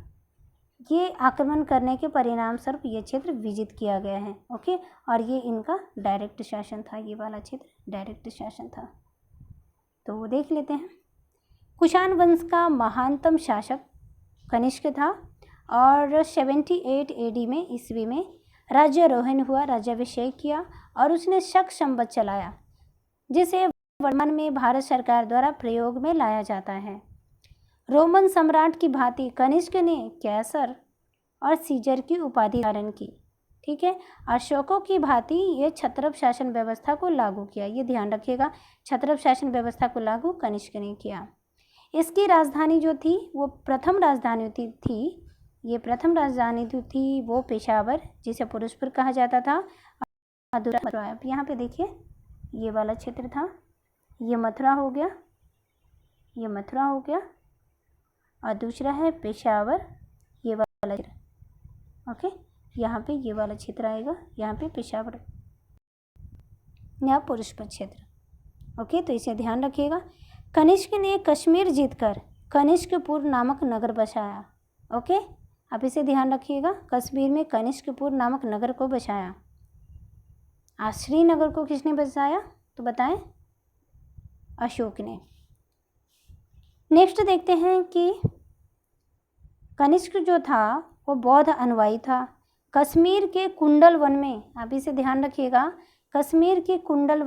ये आक्रमण करने के परिणाम स्वरूप ये क्षेत्र विजित किया गया है। ओके, और ये इनका डायरेक्ट शासन था, ये वाला क्षेत्र डायरेक्ट शासन था। तो वो देख लेते हैं। कुषाण वंश का महानतम शासक कनिष्क था और 78 AD में ईस्वी में राज्यारोहण हुआ, राज्याभिषेक किया और उसने शक संवत चलाया, जिसे वर्तमान में भारत सरकार द्वारा प्रयोग में लाया जाता है। रोमन सम्राट की भांति कनिष्क ने कैसर और सीजर की उपाधि धारण की। ठीक है, अशोकों की भांति ये छत्रप शासन व्यवस्था को लागू किया, ये ध्यान रखिएगा, छत्रप शासन व्यवस्था को लागू कनिष्क ने किया। इसकी राजधानी जो थी वो प्रथम राजधानी थी, ये प्रथम राजधानी जो थी वो पेशावर, जिसे पुरुषपुर कहा जाता था, और दूसरा मथुरा। आप यहाँ पे देखिए ये वाला क्षेत्र था, ये मथुरा हो गया, ये मथुरा हो गया, और दूसरा है पेशावर, ये वाला क्षेत्र। ओके, यहाँ पे ये वाला क्षेत्र आएगा, यहाँ पे पेशावर या पुरुषपुर क्षेत्र। ओके, तो इसे ध्यान रखिएगा। कनिष्क ने कश्मीर जीतकर कनिष्कपुर नामक नगर बसाया। ओके, आप इसे ध्यान रखिएगा, कश्मीर में कनिष्कपुर नामक नगर को बसाया। श्रीनगर को किसने बसाया तो बताएं? अशोक ने। नेक्स्ट देखते हैं कि कनिष्क जो था वो बौद्ध अनुयायी था। कश्मीर के कुंडल वन में, आप इसे ध्यान रखिएगा, कश्मीर के कुंडल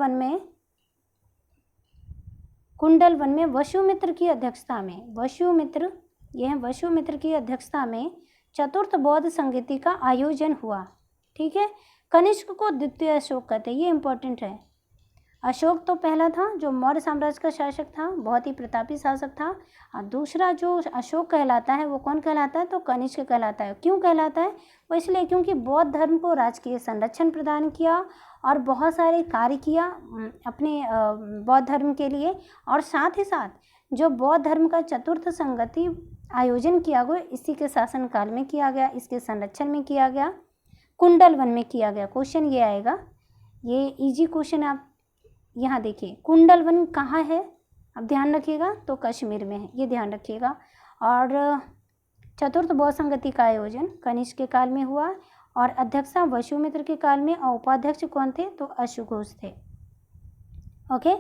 वन में वसुमित्र की अध्यक्षता में, वसुमित्र, यह वसुमित्र की अध्यक्षता में चतुर्थ बौद्ध संगीति का आयोजन हुआ। ठीक है, कनिष्क को द्वितीय अशोक कहते हैं, ये इंपॉर्टेंट है। अशोक तो पहला था जो मौर्य साम्राज्य का शासक था, बहुत ही प्रतापी शासक था, और दूसरा जो अशोक कहलाता है वो कौन कहलाता है तो कनिष्क कहलाता है। क्यों कहलाता है? वो इसलिए क्योंकि बौद्ध धर्म को राजकीय संरक्षण प्रदान किया और बहुत सारे कार्य किया अपने बौद्ध धर्म के लिए, और साथ ही साथ जो बौद्ध धर्म का चतुर्थ संगति आयोजन किया गया इसी के शासनकाल में किया गया, इसके संरक्षण में किया गया, कुंडल वन में किया गया। क्वेश्चन ये आएगा, ये इजी क्वेश्चन, आप यहाँ देखिए कुंडल वन कहाँ है, अब ध्यान रखिएगा, तो कश्मीर में है, ये ध्यान रखिएगा। और चतुर्थ बौद्ध संगति का आयोजन कनिष्क के काल में हुआ और अध्यक्षता वसुमित्र के काल में, और उपाध्यक्ष कौन थे तो अशोघोष थे। ओके,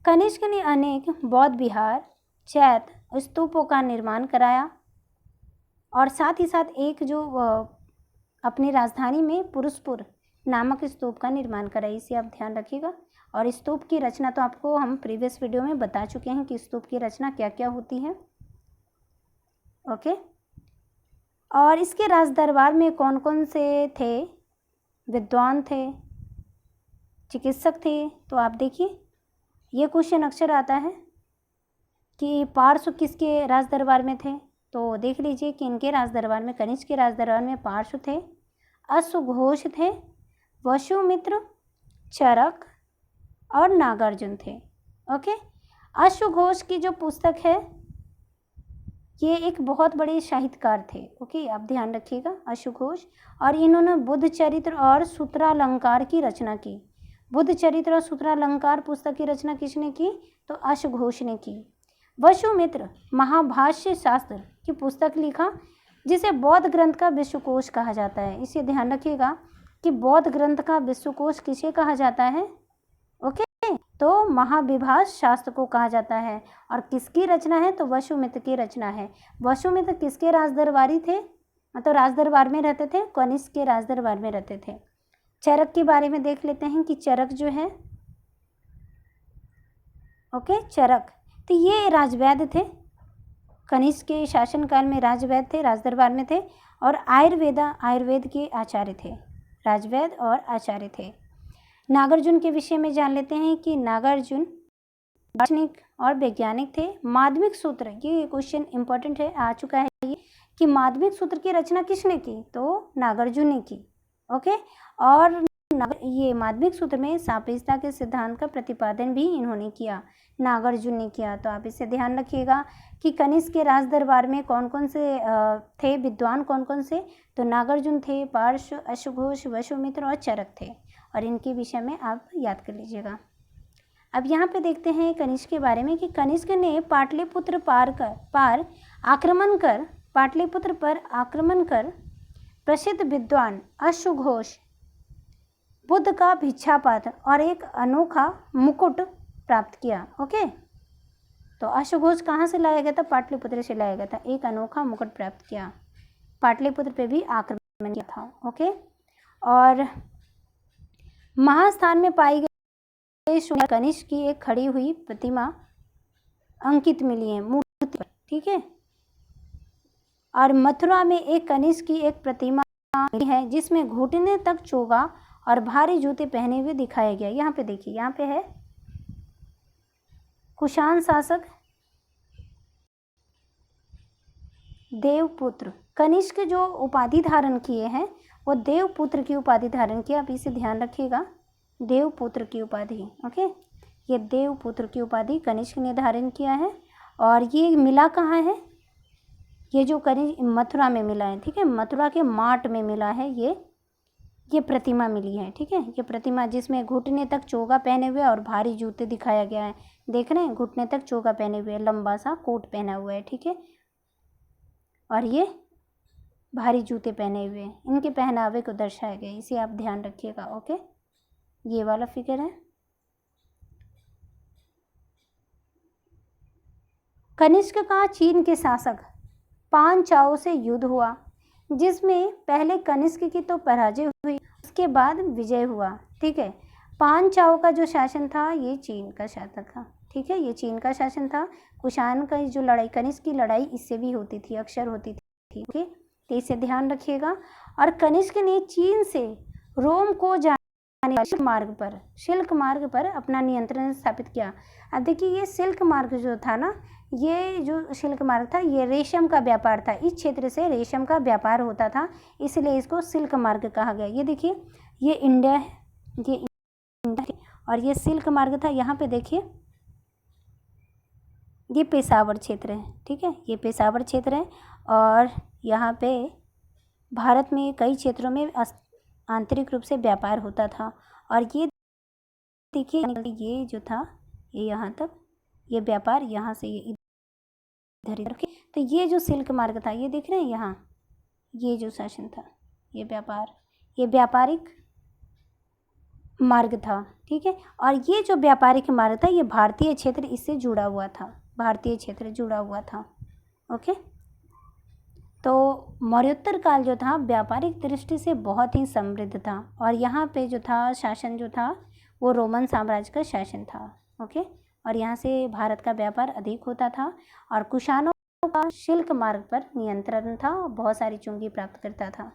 कनिष्क ने अनेक बौद्ध विहार, चैत्य, स्तूपों का निर्माण कराया और साथ ही साथ एक जो अपनी राजधानी में पुरुषपुर नामक स्तूप का निर्माण कराया, इसे आप ध्यान रखिएगा। और स्तूप की रचना तो आपको हम प्रीवियस वीडियो में बता चुके हैं कि स्तूप की रचना क्या क्या होती है। ओके, और इसके राज दरबार में कौन कौन से थे? विद्वान थे, चिकित्सक थे। तो आप देखिए ये क्वेश्चन अक्सर आता है कि पार्श्व किसके राज दरबार में थे, तो देख लीजिए कि इनके राज दरबार में, कनिष्क के राज दरबार में पार्श्व थे, अश्वघोष थे, वसुमित्र, चरक और नागार्जुन थे। ओके, अश्वघोष की जो पुस्तक है ये एक बहुत बड़े साहित्यकार थे। ओके, आप ध्यान रखिएगा अश्वघोष, और इन्होंने बुद्ध चरित्र और सूत्रालंकार की रचना की। बुद्ध चरित्र और सूत्रालंकार पुस्तक की रचना किसने की तो अश्वघोष ने की। वसुमित्र महाभाष्य शास्त्र की पुस्तक लिखा, जिसे बौद्ध ग्रंथ का विश्वकोश कहा जाता है। इसे ध्यान रखिएगा कि बौद्ध ग्रंथ का विश्वकोश किसे कहा जाता है। ओके, तो महाविभाष शास्त्र को कहा जाता है। और किसकी रचना है तो वसुमित्र की रचना है। वसुमित्र किसके राजदरबारी थे, मतलब राजदरबार में रहते थे, कनिष्क के राजदरबार में रहते थे। चरक के बारे में देख लेते हैं कि चरक जो है, ओके, चरक तो ये राजवैद्य थे, कनिष्क के शासनकाल में राजवैद्य थे, राजदरबार में थे, और आयुर्वेद के आचार्य थे, राजवैद्य और आचार्य थे। नागार्जुन के विषय में जान लेते हैं कि नागार्जुन दार्शनिक और वैज्ञानिक थे। माध्यमिक सूत्र, ये क्वेश्चन इंपॉर्टेंट है, आ चुका है ये, कि माध्यमिक सूत्र की रचना किसने की तो नागार्जुन ने की। ओके, और ये माध्यमिक सूत्र में सापेक्षता के सिद्धांत का प्रतिपादन भी इन्होंने किया, नागार्जुन ने किया। तो आप इसे ध्यान रखिएगा कि कनिष्क के राज दरबार में कौन कौन से थे विद्वान, कौन कौन से तो नागार्जुन थे, पार्श्व, अश्वघोष, वसुमित्र और चरक थे, और इनके विषय में आप याद कर लीजिएगा। अब यहाँ पे देखते हैं कनिष्क के बारे में कि कनिष्क ने पाटलिपुत्र पाटलिपुत्र पर आक्रमण कर प्रसिद्ध विद्वान अश्वघोष, बुद्ध का भिक्षापात्र और एक अनोखा मुकुट प्राप्त किया। ओके, तो अश्वघोष कहाँ से लाया गया था? पाटलिपुत्र से लाया गया था। एक अनोखा मुकुट प्राप्त किया, पाटलिपुत्र पे भी आक्रमण किया था। ओके, और महास्थान में पाई गई कनिष्क की एक खड़ी हुई प्रतिमा अंकित मिली है मूर्ति पर। ठीक है, और मथुरा में एक कनिष्क की एक प्रतिमा है जिसमें घुटने तक चोगा और भारी जूते पहने हुए दिखाया गया। यहाँ पे देखिए, यहाँ पे है कुषाण शासक देवपुत्र। कनिष्क जो उपाधि धारण किए हैं वो देवपुत्र की उपाधि धारण किया। आप इसे ध्यान रखिएगा, देवपुत्र की उपाधि। ओके, ये देवपुत्र की उपाधि कनिष्क ने धारण किया है। और ये मिला कहाँ है? ये जो कनिष्क मथुरा में मिला है। ठीक है, मथुरा के माट में मिला है ये प्रतिमा मिली है। ठीक है, ये प्रतिमा जिसमें घुटने तक चोगा पहने हुए और भारी जूते दिखाया गया है। देख रहे हैं, घुटने तक चोगा पहने हुए, लंबा सा कोट पहना हुआ है। ठीक है, और ये भारी जूते पहने हुए, इनके पहनावे को दर्शाया गया, इसे आप ध्यान रखिएगा। ओके, ये वाला फिगर है। कनिष्क का चीन के शासक पांचाओं से युद्ध हुआ, जिसमें पहले कनिष्क की तो पराजय हुई, उसके बाद विजय हुआ। ठीक है, पांचाओं का जो शासन था ये चीन का शासन था। ठीक है, ये चीन का शासन था। कुषाण का जो लड़ाई, कनिष्क की लड़ाई इससे भी होती थी, अक्सर होती थी। ओके, तो इसे ध्यान रखिएगा। और कनिष्क ने चीन से रोम को जाने वाले सिल्क मार्ग पर अपना नियंत्रण स्थापित किया। अब देखिए, ये सिल्क मार्ग जो था ना, ये जो सिल्क मार्ग था ये रेशम का व्यापार था। इस क्षेत्र से रेशम का व्यापार होता था, इसलिए इसको सिल्क मार्ग कहा गया। ये देखिए, ये इंडिया है, ये इंडिया है, और ये सिल्क मार्ग था। यहाँ पे देखिए, ये पेशावर क्षेत्र है। ठीक है, ये पेशावर क्षेत्र है, और यहाँ पे भारत में कई क्षेत्रों में आंतरिक रूप से व्यापार होता था। और ये देखिए, ये जो था ये यहाँ तक, ये व्यापार यहाँ से ये इधर इधर। तो ये जो सिल्क मार्ग था, ये देख रहे हैं यहाँ, ये जो शासन था, ये व्यापारिक मार्ग था। ठीक है, और ये जो व्यापारिक मार्ग था ये भारतीय क्षेत्र इससे जुड़ा हुआ था, भारतीय क्षेत्र जुड़ा हुआ था। ओके, तो मौर्योत्तर काल जो था व्यापारिक दृष्टि से बहुत ही समृद्ध था, और यहाँ पे जो था शासन जो था वो रोमन साम्राज्य का शासन था। ओके, और यहाँ से भारत का व्यापार अधिक होता था, और कुषाणों का सिल्क मार्ग पर नियंत्रण था, बहुत सारी चुंगी प्राप्त करता था।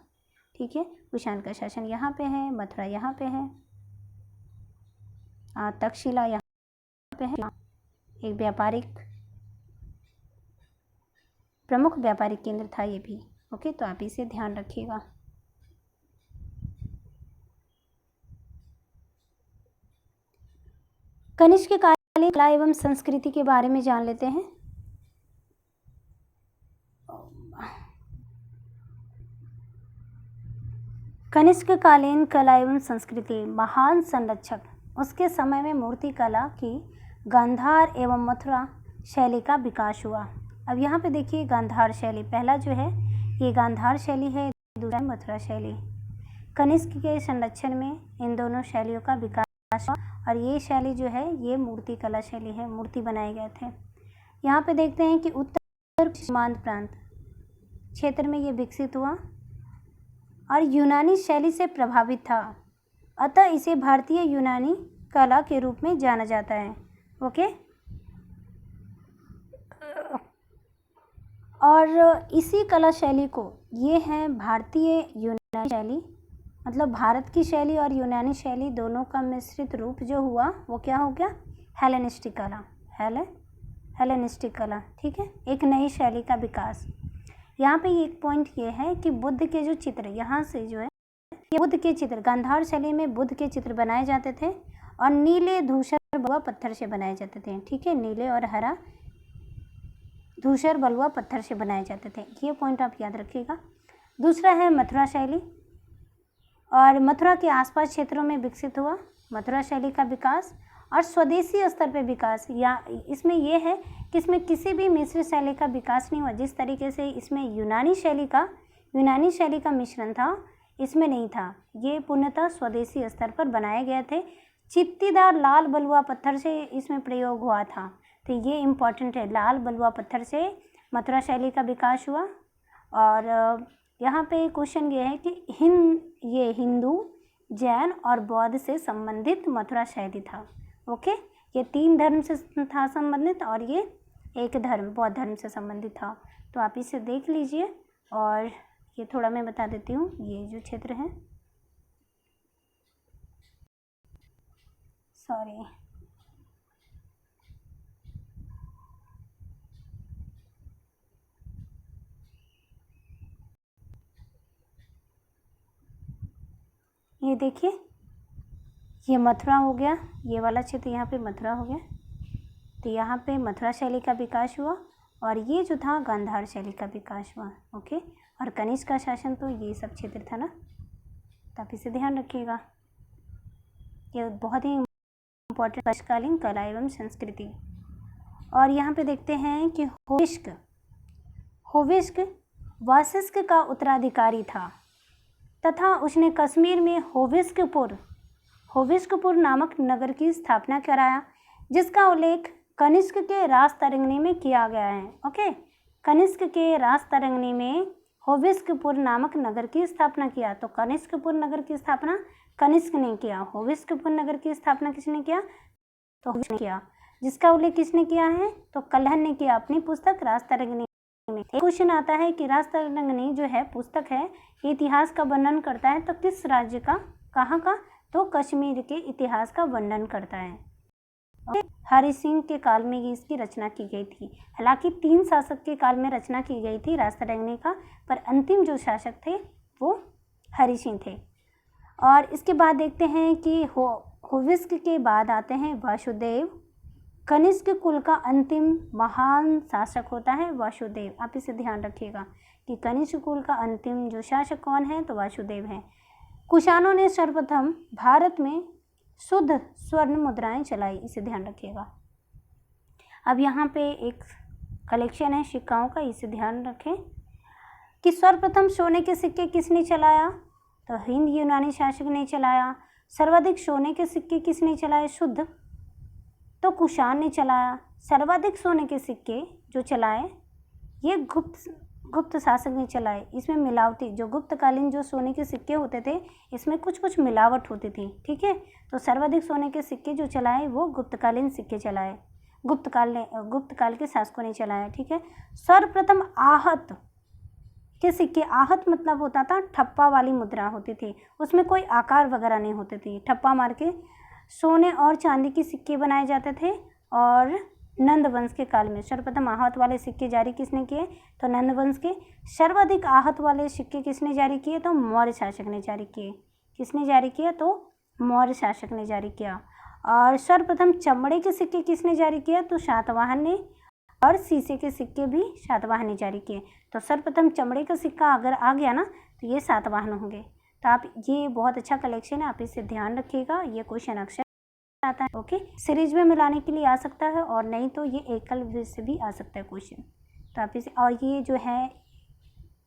ठीक है, कुषाण का शासन यहाँ पे है, मथुरा यहाँ पे है, तक्षशिला यहाँ पे है, एक प्रमुख व्यापारिक केंद्र था ये भी। ओके, तो आप इसे ध्यान रखिएगा। कनिष्क कालीन कला एवं संस्कृति के बारे में जान लेते हैं। कनिष्क कालीन कला एवं संस्कृति महान संरक्षक, उसके समय में मूर्ति कला की गांधार एवं मथुरा शैली का विकास हुआ। अब यहाँ पे देखिए, गांधार शैली पहला जो है ये गांधार शैली है, दूसरा मथुरा शैली। कनिष्क के संरक्षण में इन दोनों शैलियों का विकास हुआ, और ये शैली जो है ये मूर्ति कला शैली है, मूर्ति बनाए गए थे। यहाँ पे देखते हैं कि उत्तर सीमांत प्रांत क्षेत्र में ये विकसित हुआ और यूनानी शैली से प्रभावित था, अतः इसे भारतीय यूनानी कला के रूप में जाना जाता है। ओके, और इसी कला शैली को, ये है भारतीय यूनानी शैली, मतलब भारत की शैली और यूनानी शैली दोनों का मिश्रित रूप जो हुआ वो क्या हो गया? हेलेनिस्टिक कला, हेलेनिस्टिक कला। ठीक है, एक नई शैली का विकास। यहाँ पे एक पॉइंट ये है कि बुद्ध के जो चित्र यहाँ से जो है, ये बुद्ध के चित्र, गांधार शैली में बुद्ध के चित्र बनाए जाते थे और नीले धूसर बलुआ पत्थर से बनाए जाते थे। ठीक है, नीले और हरा धूसर बलुआ पत्थर से बनाए जाते थे, ये पॉइंट आप याद रखिएगा। दूसरा है मथुरा शैली, और मथुरा के आसपास क्षेत्रों में विकसित हुआ मथुरा शैली का विकास, और स्वदेशी स्तर पे विकास, या इसमें ये है कि इसमें किसी भी मिश्र शैली का विकास नहीं हुआ। जिस तरीके से इसमें यूनानी शैली का मिश्रण था, इसमें नहीं था। ये पूर्णतः स्वदेशी स्तर पर बनाए गए थे। चित्तीदार लाल बलुआ पत्थर से इसमें प्रयोग हुआ था, तो ये इम्पॉर्टेंट है। लाल बलुआ पत्थर से मथुरा शैली का विकास हुआ। और यहाँ पे क्वेश्चन ये है कि ये हिंदू, जैन और बौद्ध से संबंधित मथुरा शैली था। ओके, ये 3 धर्म से था संबंधित और ये एक धर्म, बौद्ध धर्म से संबंधित था। तो आप इसे देख लीजिए। और ये थोड़ा मैं बता देती हूँ, ये जो क्षेत्र है, सॉरी, ये देखिए, ये मथुरा हो गया, ये वाला क्षेत्र यहाँ पे मथुरा हो गया। तो यहाँ पे मथुरा शैली का विकास हुआ और ये जो था गांधार शैली का विकास हुआ। ओके, और कनिष्क का शासन तो ये सब क्षेत्र था ना, तो आप इसे ध्यान रखिएगा। ये बहुत ही इम्पोर्टेंट कशकालीन कला एवं संस्कृति। और यहाँ पे देखते हैं कि होविस्क वासिस्क का उत्तराधिकारी था तथा उसने कश्मीर में होविस्कपुर नामक नगर की स्थापना कराया, जिसका उल्लेख कनिष्क के राजतरंगिणी में किया गया है। ओके, कनिष्क के राजतरंगिणी में होविस्कपुर नामक नगर की स्थापना किया। तो कनिष्कपुर नगर की स्थापना कनिष्क ने किया, होविस्कपुर नगर की स्थापना किसने किया? तो होविस्क ने किया। जिसका उल्लेख किसने किया है? तो कल्हण ने किया अपनी पुस्तक राजतरंगिणी में। एक क्वेश्चन आता है कि राजतरंगिणी जो है पुस्तक है, इतिहास का वर्णन करता है, तो किस राज्य का, कहाँ का? तो कश्मीर के इतिहास का वर्णन करता है। हरि सिंह के काल में ये इसकी रचना की गई थी। हालांकि 3 शासक के काल में रचना की गई थी राजतरंगिणी का, पर अंतिम जो शासक थे वो हरि सिंह थे। और इसके बाद देखते हैं कि होविस्क के बाद आते हैं वासुदेव। कनिष्क कुल का अंतिम महान शासक होता है वासुदेव। आप इसे ध्यान रखिएगा कि कनिष्क कुल का अंतिम जो शासक कौन है? तो वासुदेव हैं। कुषाणों ने सर्वप्रथम भारत में शुद्ध स्वर्ण मुद्राएं चलाई, इसे ध्यान रखिएगा। अब यहाँ पे एक कलेक्शन है सिक्काओं का, इसे ध्यान रखें कि सर्वप्रथम सोने के सिक्के किसने चलाया? तो हिंद यूनानी शासक ने चलाया। सर्वाधिक सोने के सिक्के किसने चलाए? शुद्ध, तो कुषाण ने चलाया। सर्वाधिक सोने के सिक्के जो चलाए ये गुप्त शासक ने चलाए। इसमें मिलावटी, जो गुप्तकालीन जो सोने के सिक्के होते थे, इसमें कुछ मिलावट होती थी। ठीक है, तो सर्वाधिक सोने के सिक्के जो चलाए वो गुप्तकालीन सिक्के चलाए, गुप्त काल के शासकों ने चलाया। ठीक है, सर्वप्रथम आहत के सिक्के, आहत मतलब होता था ठप्पा वाली मुद्रा होती थी, उसमें कोई आकार वगैरह नहीं होते थे, ठप्पा मार के सोने और चांदी के सिक्के बनाए जाते थे। और नंद वंश के काल में सर्वप्रथम आहत वाले सिक्के जारी किसने किए? तो नंद वंश के। सर्वाधिक आहत वाले सिक्के किसने जारी किए? तो मौर्य शासक ने जारी किए। किसने जारी किया? तो मौर्य शासक ने जारी किया। और सर्वप्रथम चमड़े के सिक्के किसने जारी किया? तो सातवाहन ने। और शीशे के सिक्के भी सातवाहन ने जारी किए। तो सर्वप्रथम चमड़े का सिक्का अगर आ गया ना, तो ये सातवाहन होंगे। तो आप, ये बहुत अच्छा कलेक्शन है, आप इसे ध्यान रखिएगा, ये क्वेश्चन अक्सर आता है। ओके, सीरीज में मिलाने के लिए आ सकता है और नहीं तो ये एकल से भी आ सकता है क्वेश्चन। तो आप इसे, और ये जो है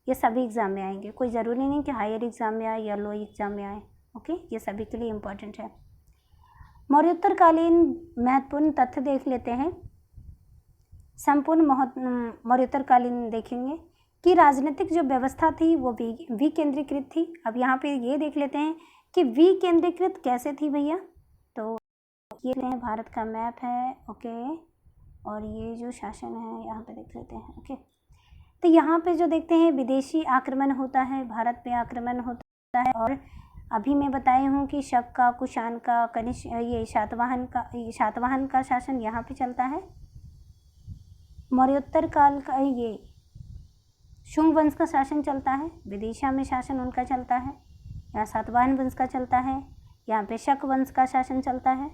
ये सभी एग्जाम में आएंगे, कोई ज़रूरी नहीं कि हायर एग्जाम में आए या लो एग्जाम में आए। ओके, ये सभी के लिए इम्पोर्टेंट है। मौर्योत्तरकालीन महत्वपूर्ण तथ्य देख लेते हैं। संपूर्ण मौर्योत्तरकालीन देखेंगे कि राजनीतिक जो व्यवस्था थी वो विकेंद्रीकृत थी। अब यहाँ पे ये देख लेते हैं कि विकेंद्रीकृत कैसे थी भैया। तो ये भारत का मैप है। ओके, और ये जो शासन है यहाँ पे देख लेते हैं। ओके, तो यहाँ पे जो देखते हैं विदेशी आक्रमण होता है, भारत पे आक्रमण होता है। और अभी मैं बताई हूँ कि शक का, कुषाण का, कनिष्क, ये सातवाहन का शासन यहाँ पे चलता है। मौर्योत्तर काल का ये शुंग वंश का शासन चलता है, विदिशा में शासन उनका चलता है। यहाँ सातवाहन वंश का चलता है, यहाँ पे शक वंश का शासन चलता है,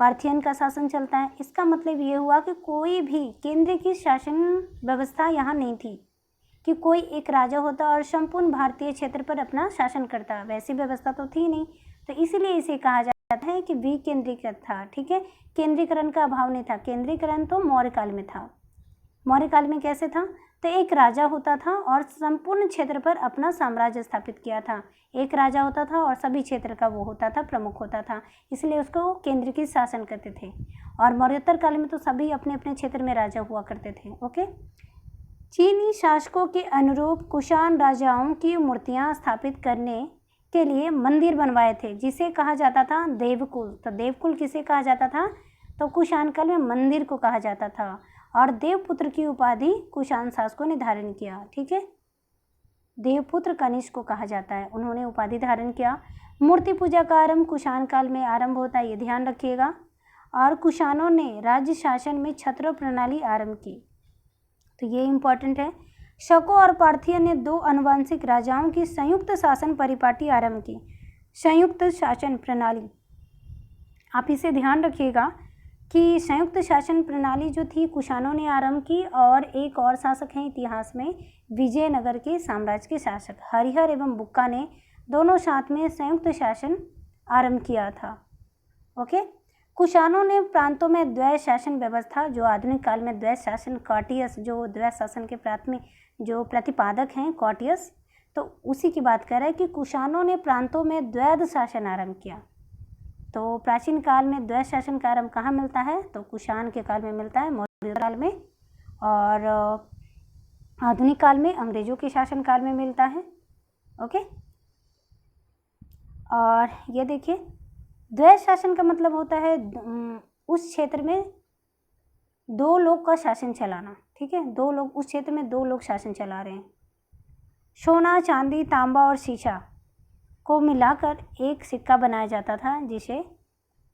पार्थियन का शासन चलता है। इसका मतलब ये हुआ कि कोई भी केंद्र की शासन व्यवस्था यहाँ नहीं थी कि कोई एक राजा होता और संपूर्ण भारतीय क्षेत्र पर अपना शासन करता, वैसी व्यवस्था तो थी नहीं। तो इसीलिए इसे कहा जाता है कि विकेंद्रीकृत था। ठीक है, केंद्रीकरण का अभाव नहीं था। केंद्रीकरण तो मौर्य काल में था। मौर्य काल में कैसे था? तो एक राजा होता था और संपूर्ण क्षेत्र पर अपना साम्राज्य स्थापित किया था। एक राजा होता था और सभी क्षेत्र का वो होता था, प्रमुख होता था, इसलिए उसको केंद्रीकृत शासन करते थे। और मौर्योत्तर काल में तो सभी अपने अपने क्षेत्र में राजा हुआ करते थे। ओके, चीनी शासकों के अनुरूप कुषाण राजाओं की मूर्तियां स्थापित करने के लिए मंदिर बनवाए थे, जिसे कहा जाता था देवकुल। तो देवकुल किसे कहा जाता था? तो कुषाण काल में मंदिर को कहा जाता था। और देवपुत्र की उपाधि कुषाण शासकों ने धारण किया। ठीक है, देवपुत्र कनिष्क को कहा जाता है, उन्होंने उपाधि धारण किया। मूर्ति पूजा का आरंभ कुषाण काल में आरंभ होता है, ये ध्यान रखिएगा। और कुषाणों ने राज्य शासन में छत्र प्रणाली आरंभ की, तो ये इंपॉर्टेंट है। शकों और पार्थियों ने 2 आनुवंशिक राजाओं की संयुक्त शासन परिपाटी आरंभ की। संयुक्त शासन प्रणाली, आप इसे ध्यान रखिएगा कि संयुक्त शासन प्रणाली जो थी कुषाणों ने आरंभ की, और एक और शासक हैं इतिहास में विजयनगर के साम्राज्य के शासक हरिहर एवं बुक्का ने दोनों साथ में संयुक्त शासन आरंभ किया था। ओके, कुषाणों ने प्रांतों में द्वैत शासन व्यवस्था, जो आधुनिक काल में द्वैत शासन, कॉटियस, जो द्वैत शासन के प्राथमिक जो प्रतिपादक हैं कॉटियस, तो उसी की बात कर रहे हैं कि कुषाणों ने प्रांतों में द्वैत शासन आरंभ किया। तो प्राचीन काल में द्वैत शासन का आरंभ कहाँ मिलता है? तो कुषाण के काल में मिलता है, मौर्य काल में, और आधुनिक काल में अंग्रेजों के शासन काल में मिलता है। ओके, और ये देखिए द्वैत शासन का मतलब होता है उस क्षेत्र में 2 लोग का शासन चलाना। ठीक है, 2 लोग, उस क्षेत्र में 2 लोग शासन चला रहे हैं। सोना, चांदी, तांबा और शीशा को मिलाकर एक सिक्का बनाया जाता था, जिसे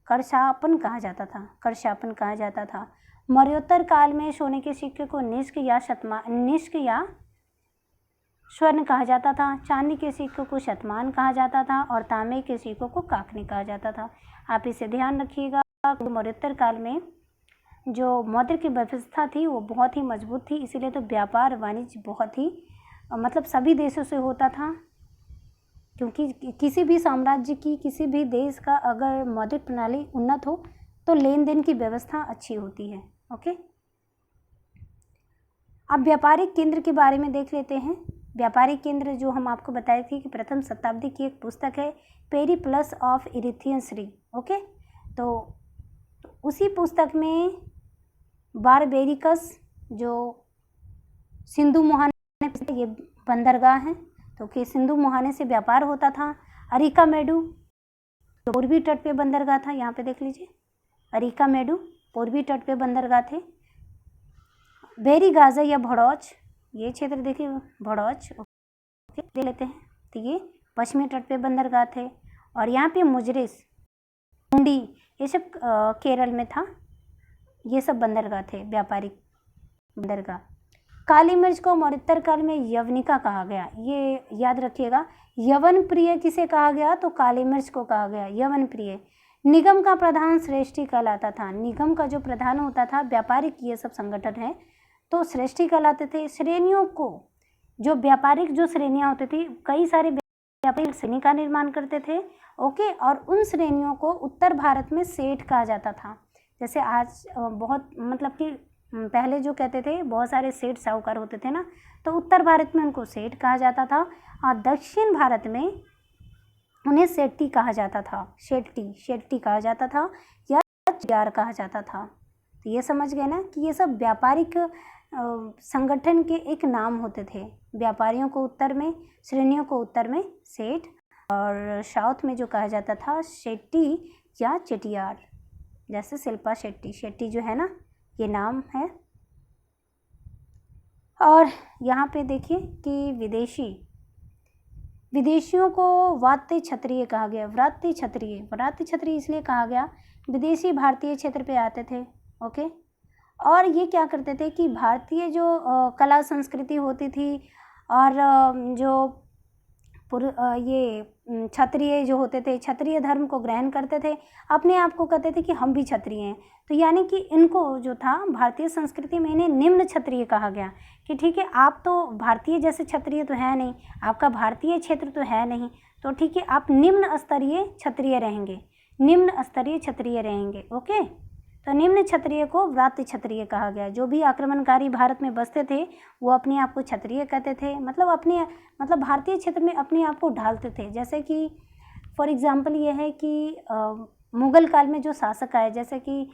करशापन कहा जाता था। करशापन कहा जाता था। मौर्योत्तर काल में सोने के सिक्के को निष्क या स्वर्ण कहा जाता था। चांदी के सिक्कों को शतमान कहा जाता था और तांबे के सिक्कों को काकनी कहा जाता था। आप इसे ध्यान रखिएगा। मौर्योत्तर काल में जो मौद्रिक व्यवस्था थी वो बहुत ही मजबूत थी, इसीलिए तो व्यापार वाणिज्य बहुत ही मतलब सभी देशों से होता था, क्योंकि किसी भी साम्राज्य की, किसी भी देश का अगर मौद्रिक प्रणाली उन्नत हो तो लेन देन की व्यवस्था अच्छी होती है। ओके, अब व्यापारिक केंद्र के बारे में देख लेते हैं। व्यापारिक केंद्र जो हम आपको बताए थे कि प्रथम शताब्दी की एक पुस्तक है पेरिप्लस ऑफ इरिथियन श्री। ओके, तो उसी पुस्तक में बारबेरिकस जो सिंधु मुहाने, ये बंदरगाह है, तो कि सिंधु मुहाने से व्यापार होता था। अरिकामेडु तो पूर्वी तट पे बंदरगाह था, यहाँ पे देख लीजिए, अरिकामेडु पूर्वी तट पे बंदरगाह थे। बेरीगाजा या भड़ौच, ये क्षेत्र देखिए भड़ौच, ओके दे लेते हैं, तो ये पश्चिमी तट पे बंदरगाह थे। और यहाँ पे मुजरिस, हुंडी, ये सब केरल में था, ये सब बंदरगाह थे, व्यापारिक बंदरगाह। काली मिर्च को मौर्योत्तर काल में यवनिका कहा गया, ये याद रखिएगा। यवन प्रिय किसे कहा गया? तो काली मिर्च को कहा गया यवन प्रिय। निगम का प्रधान श्रेष्ठी कहलाता था। निगम का जो प्रधान होता था, व्यापारिक ये सब संगठन है तो श्रेष्ठी कहलाते थे। श्रेणियों को, जो व्यापारिक जो श्रेणियाँ होती थी, कई सारे व्यापारी श्रेणी का निर्माण करते थे। ओके, और उन श्रेणियों को उत्तर भारत में सेठ कहा जाता था। जैसे आज बहुत मतलब कि पहले जो कहते थे बहुत सारे सेठ साहूकार होते थे ना, तो उत्तर भारत में उनको सेठ कहा जाता था और दक्षिण भारत में उन्हें सेट्टी कहा जाता था। शेट्टी कहा जाता था या चटियार कहा जाता था। तो ये समझ गए ना कि ये सब व्यापारिक संगठन के एक नाम होते थे। व्यापारियों को उत्तर में, श्रेणियों को उत्तर में सेठ, और साउथ में जो कहा जाता था शेट्टी या चटियार। जैसे शिल्पा शेट्टी, शेट्टी जो है ना ये नाम है। और यहाँ पे देखिए कि विदेशियों को वात्य क्षत्रिय कहा गया। व्रात्य क्षत्रिय इसलिए कहा गया, विदेशी भारतीय क्षेत्र पे आते थे। ओके, और ये क्या करते थे कि भारतीय जो कला संस्कृति होती थी और जो ये क्षत्रिय जो होते थे, क्षत्रिय धर्म को ग्रहण करते थे, अपने आप को कहते थे कि हम भी क्षत्रिय हैं। तो यानी कि इनको जो था भारतीय संस्कृति में इन्हें निम्न क्षत्रिय कहा गया कि ठीक है, आप तो भारतीय जैसे क्षत्रिय तो है नहीं, आपका भारतीय क्षेत्र तो है नहीं, तो ठीक है आप निम्न स्तरीय क्षत्रिय रहेंगे। निम्न स्तरीय क्षत्रिय रहेंगे। ओके, तो निम्न क्षत्रिय को व्रात्य क्षत्रिय कहा गया। जो भी आक्रमणकारी भारत में बसते थे वो अपने आप को क्षत्रिय कहते थे, मतलब भारतीय क्षेत्र में अपने आप को ढालते थे। जैसे कि फॉर एग्जांपल ये है कि मुगल काल में जो शासक आए, जैसे कि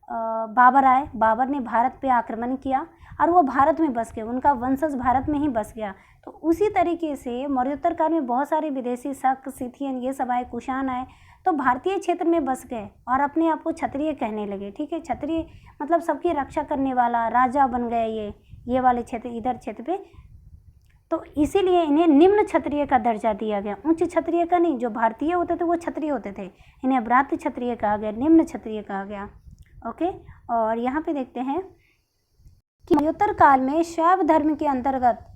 बाबर आए, बाबर ने भारत पे आक्रमण किया और वो भारत में बस गए, उनका वंशज भारत में ही बस गया। तो उसी तरीके से मौर्योत्तर काल में बहुत सारे विदेशी शक, सिथियन ये सब आए, कुषाण आए, तो भारतीय क्षेत्र में बस गए और अपने आप को क्षत्रिय कहने लगे। ठीक है, क्षत्रिय मतलब सबकी रक्षा करने वाला राजा बन गए ये वाले क्षेत्र, इधर क्षेत्र पे। तो इसीलिए इन्हें निम्न क्षत्रिय का दर्जा दिया गया, उच्च क्षत्रिय का नहीं। जो भारतीय होते थे वो क्षत्रिय होते थे, इन्हें व्रात्य क्षत्रिय कहा गया, निम्न क्षत्रिय कहा गया। ओके, और यहाँ पे देखते हैं कि मौर्योत्तर काल में शैव धर्म के अंतर्गत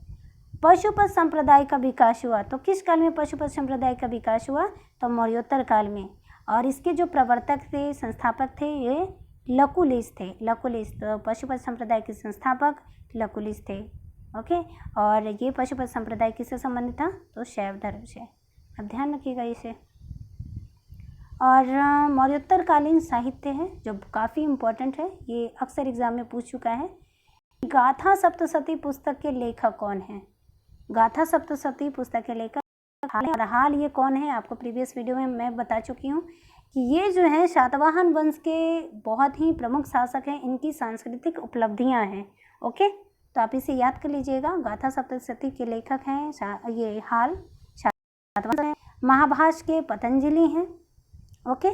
पशुपत संप्रदाय का विकास हुआ। तो किस काल में पशुपत संप्रदाय का विकास हुआ? तो मौर्योत्तर काल में। और इसके जो प्रवर्तक थे, संस्थापक थे, ये लकुलिश थे। लकुलिश, तो पशुपत संप्रदाय के संस्थापक लकुलिश थे। ओके, और ये पशुपत संप्रदाय किससे संबंधित था? तो शैव धर्म से। अब ध्यान रखिएगा इसे। और मौर्योत्तरकालीन साहित्य है जो काफ़ी इम्पोर्टेंट है, ये अक्सर एग्जाम में पूछ चुका है। गाथा सप्तशती पुस्तक के लेखक कौन हैं? गाथा सप्तशती पुस्तक के लेखक हाल ये कौन है? आपको प्रीवियस वीडियो में मैं बता चुकी हूँ कि ये जो है सातवाहन वंश के बहुत ही प्रमुख शासक हैं, इनकी सांस्कृतिक उपलब्धियाँ हैं। ओके, तो आप इसे याद कर लीजिएगा। गाथा सप्तशती के लेखक हैं ये हाल सातवाहन हैं। महाभाष्य के पतंजलि हैं। ओके,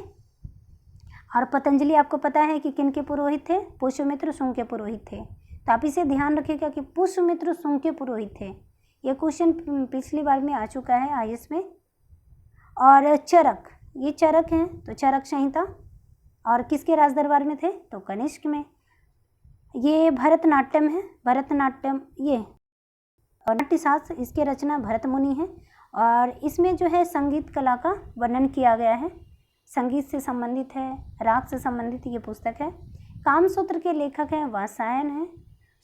और पतंजलि आपको पता है कि किन के पुरोहित थे? पुष्यमित्र शुंग के पुरोहित थे। तो आप इसे ध्यान रखिएगा कि पुष्यमित्र शुंग के पुरोहित थे। ये क्वेश्चन पिछली बार में आ चुका है आईएएस में। और चरक, ये चरक हैं, तो चरक संहिता और किसके राज दरबार में थे? तो कनिष्क में। ये भरतनाट्यम है, भरतनाट्यम ये और नाट्यशास्त्र, इसके रचना भरत मुनि है। और इसमें जो है संगीत कला का वर्णन किया गया है, संगीत से संबंधित है, राग से संबंधित ये पुस्तक है। कामसूत्र के लेखक हैं वात्सायन हैं।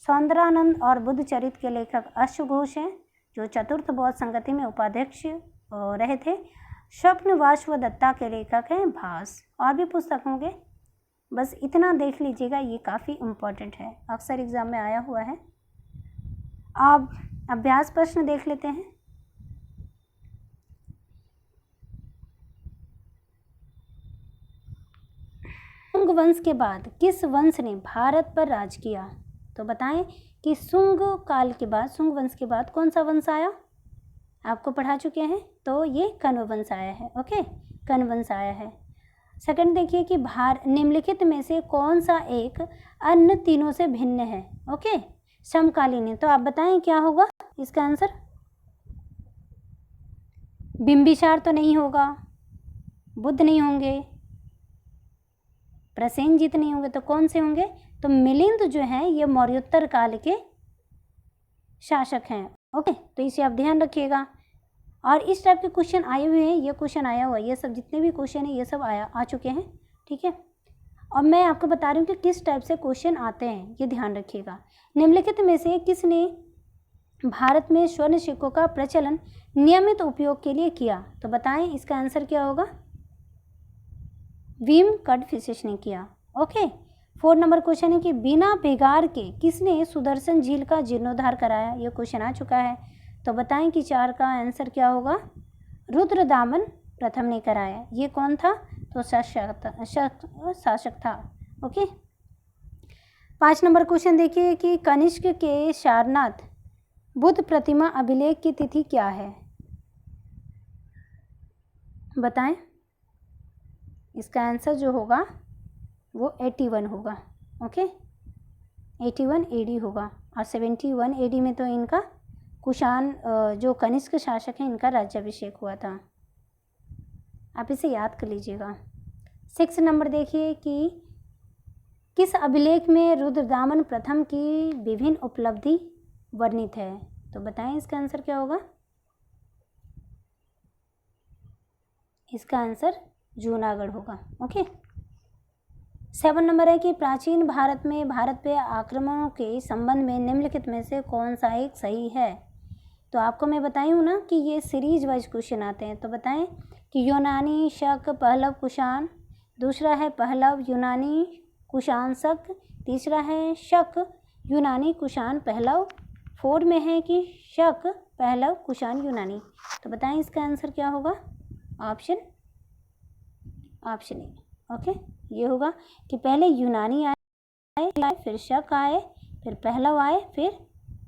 सौंदरानंद और बुद्ध चरित के लेखक अश्वघोष हैं, जो चतुर्थ बौद्ध संगति में उपाध्यक्ष रहे थे। स्वप्नवाश्व दत्ता के लेखक हैं भास। और भी पुस्तक होंगे, बस इतना देख लीजिएगा, ये काफ़ी इम्पोर्टेंट है, अक्सर एग्जाम में आया हुआ है। अब अभ्यास प्रश्न देख लेते हैं। शुंग वंश के बाद किस वंश ने भारत पर राज किया? तो बताएं कि शुंग काल के बाद, शुंग वंश के बाद कौन सा वंश आया? आपको पढ़ा चुके हैं, तो ये कण्व वंश आया है। ओके, कण्व वंश आया है। सेकंड देखिए कि निम्नलिखित में से कौन सा एक अन्य तीनों से भिन्न है? ओके, समकालीन है। तो आप बताएं क्या होगा इसका आंसर? बिंबिसार तो नहीं होगा, बुद्ध नहीं होंगे, प्रसेनजीत नहीं होंगे, तो कौन से होंगे? तो मिलिंद जो है ये मौर्योत्तर काल के शासक हैं। ओके, तो इसे आप ध्यान रखिएगा। और इस टाइप के क्वेश्चन आए हुए हैं, ये क्वेश्चन आया हुआ है, ये सब जितने भी क्वेश्चन हैं ये सब आ चुके हैं। ठीक है, और मैं आपको बता रही हूँ कि किस टाइप से क्वेश्चन आते हैं, ये ध्यान रखिएगा। निम्नलिखित में से किसने भारत में स्वर्ण सिक्कों का प्रचलन नियमित उपयोग के लिए किया? तो बताएं इसका आंसर क्या होगा? विम कड़फिशेस ने किया। ओके, 4 नंबर क्वेश्चन है कि बिना बिगाड़ के किसने सुदर्शन झील का जीर्णोद्धार कराया? ये क्वेश्चन आ चुका है। तो बताएं कि 4 का आंसर क्या होगा? रुद्रदामन प्रथम ने कराया। ये कौन था? तो शासक था। ओके, 5 नंबर क्वेश्चन देखिए कि कनिष्क के सारनाथ बुद्ध प्रतिमा अभिलेख की तिथि क्या है? बताएं। इसका आंसर जो होगा वो 81 होगा। ओके, 81 AD होगा। और 71 AD में तो इनका कुषाण जो कनिष्क शासक हैं इनका राज्याभिषेक हुआ था। आप इसे याद कर लीजिएगा। 6 नंबर देखिए कि किस अभिलेख में रुद्रदामन प्रथम की विभिन्न उपलब्धि वर्णित है? तो बताएं इसका आंसर क्या होगा? इसका आंसर जूनागढ़ होगा। ओके, 7 नंबर है कि प्राचीन भारत में भारत पे आक्रमणों के संबंध में निम्नलिखित में से कौन सा एक सही है? तो आपको मैं बताई हूँ ना कि ये सीरीज वाइज क्वेश्चन आते हैं। तो बताएं कि यूनानी, शक, पहलव, कुषाण। दूसरा है पहलव, यूनानी, कुषाण, शक। तीसरा है शक, यूनानी, कुषाण, पहलव। 4 में है कि शक, पहलव, कुषाण, यूनानी। तो बताएं इसका आंसर क्या होगा? ऑप्शन ए। ओके, ये होगा कि पहले यूनानी आए, फिर शक आए, फिर पहलव आए, फिर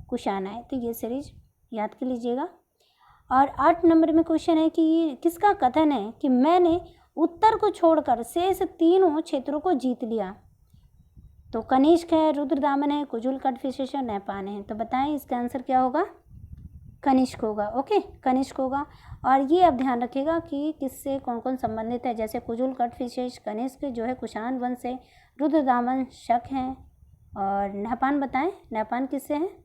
कुषाण आए। तो ये सीरीज याद कर लीजिएगा। और 8 नंबर में क्वेश्चन है कि ये किसका कथन है कि मैंने उत्तर को छोड़कर शेष तीनों क्षेत्रों को जीत लिया। तो कनिष्क है, रुद्रदामन है, कुजुल, कटफिशेश और नैपान है। तो बताएं इसका आंसर क्या होगा? कनिष्क होगा। ओके, कनिष्क होगा। और ये अब ध्यान रखिएगा कि किससे कौन कौन संबंधित है। जैसे कुजुल, कटफिशेश, कनिष्क जो है कुषाण वंश से, रुद्रदामन शक हैं, और नैपान बताएं, नैपान किससे हैं?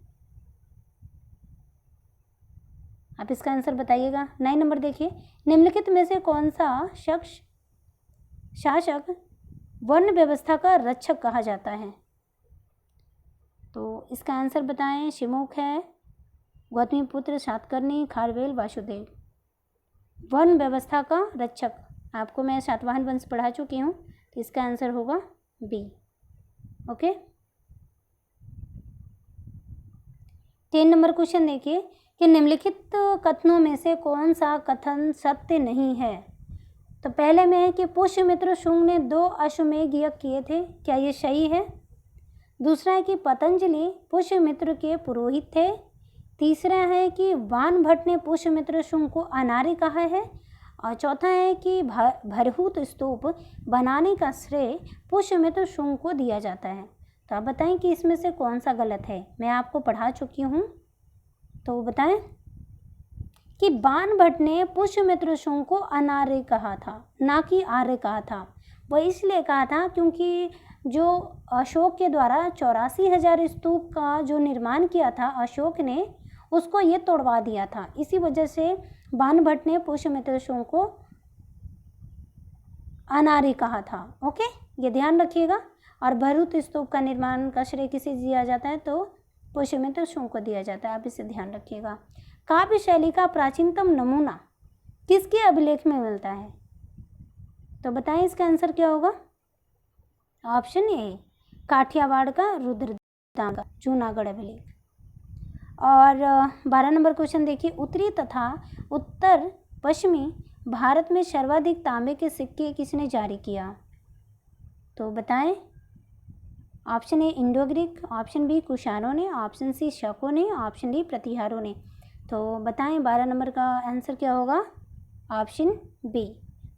आप इसका आंसर बताइएगा। 9 नंबर देखिए, निम्नलिखित में से कौन सा शख्स शासक वर्ण व्यवस्था का रक्षक कहा जाता है? तो इसका आंसर बताएं। शिमुख है, गौतमीपुत्र, सातकर्णी, खारवेल, वासुदेव। वर्ण व्यवस्था का रक्षक, आपको मैं सातवाहन वंश पढ़ा चुकी हूँ, तो इसका आंसर होगा बी। ओके, 10 नंबर क्वेश्चन देखिए कि निम्नलिखित कथनों में से कौन सा कथन सत्य नहीं है? तो पहले में है कि पुष्यमित्र शुंग ने 2 अश्वमेध यज्ञ किए थे, क्या ये सही है? दूसरा है कि पतंजलि पुष्यमित्र के पुरोहित थे। तीसरा है कि वानभट्ट ने पुष्यमित्र शुंग को अनार्य कहा है। और चौथा है कि भरहूत स्तूप बनाने का श्रेय पुष्यमित्र शुंग को दिया जाता है। तो आप बताएं कि इसमें से कौन सा गलत है? मैं आपको पढ़ा चुकी हूँ, तो बताएं कि वानभट्ट ने पुष्यमित्र शुंग को अनार्य कहा था, ना कि आर्य कहा था। वह इसलिए कहा था क्योंकि जो अशोक के द्वारा 84,000 स्तूप का जो निर्माण किया था अशोक ने, उसको ये तोड़वा दिया था। इसी वजह से वानभट्ट ने पुष्यमित्र शुंग को अनार्य कहा था। ओके, ये ध्यान रखिएगा। और भरहूत स्तूप का निर्माण का श्रेय किसे दिया जाता है? तो पुष्यमित्र शुंग को दिया जाता है। आप इसे ध्यान रखिएगा। काव्य शैली का प्राचीनतम नमूना किसके अभिलेख में मिलता है? तो बताएं इसका आंसर क्या होगा? ऑप्शन ए, काठियावाड़ का रुद्रदामन का जूनागढ़ अभिलेख। और 12 नंबर क्वेश्चन देखिए, उत्तरी तथा उत्तर पश्चिमी भारत में सर्वाधिक तांबे के सिक्के किसने जारी किया? तो बताएं। Option A Indo Greek, option B कुषाणों ने, ऑप्शन सी शकों ने, ऑप्शन डी प्रतिहारों ने। तो बताएं 12 नंबर का आंसर क्या होगा? Option B,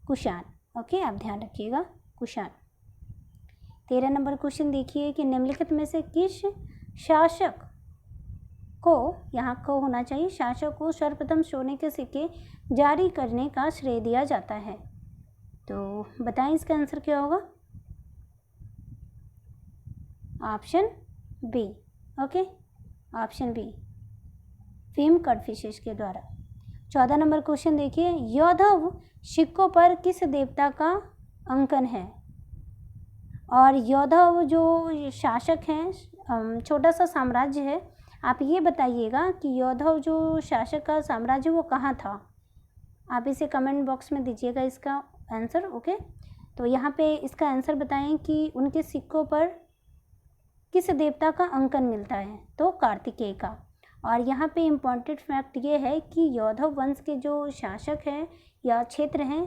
Kushan. ओके, आप ध्यान रखिएगा, कुषाण। 13 नंबर क्वेश्चन देखिए कि निम्नलिखित में से किस शासक को, यहाँ को होना चाहिए, शासक को सर्वप्रथम सोने के सिक्के जारी करने का श्रेय दिया जाता है? तो बताएं इसका आंसर क्या होगा? Option B. Okay, option B, Bhim Kadphises के द्वारा। 14 नंबर क्वेश्चन देखिए, यौधव सिक्कों पर किस देवता का अंकन है? और यौधव जो शासक हैं, छोटा सा साम्राज्य है, आप ये बताइएगा कि यौधव जो शासक का साम्राज्य वो कहाँ था? आप इसे कमेंट बॉक्स में दीजिएगा इसका आंसर। ओके, तो यहाँ पे इसका आंसर बताएं कि उनके सिक्कों पर किस देवता का अंकन मिलता है? तो कार्तिकेय का। और यहाँ पे इम्पॉर्टेंट फैक्ट ये है कि यौधव वंश के जो शासक हैं या क्षेत्र हैं,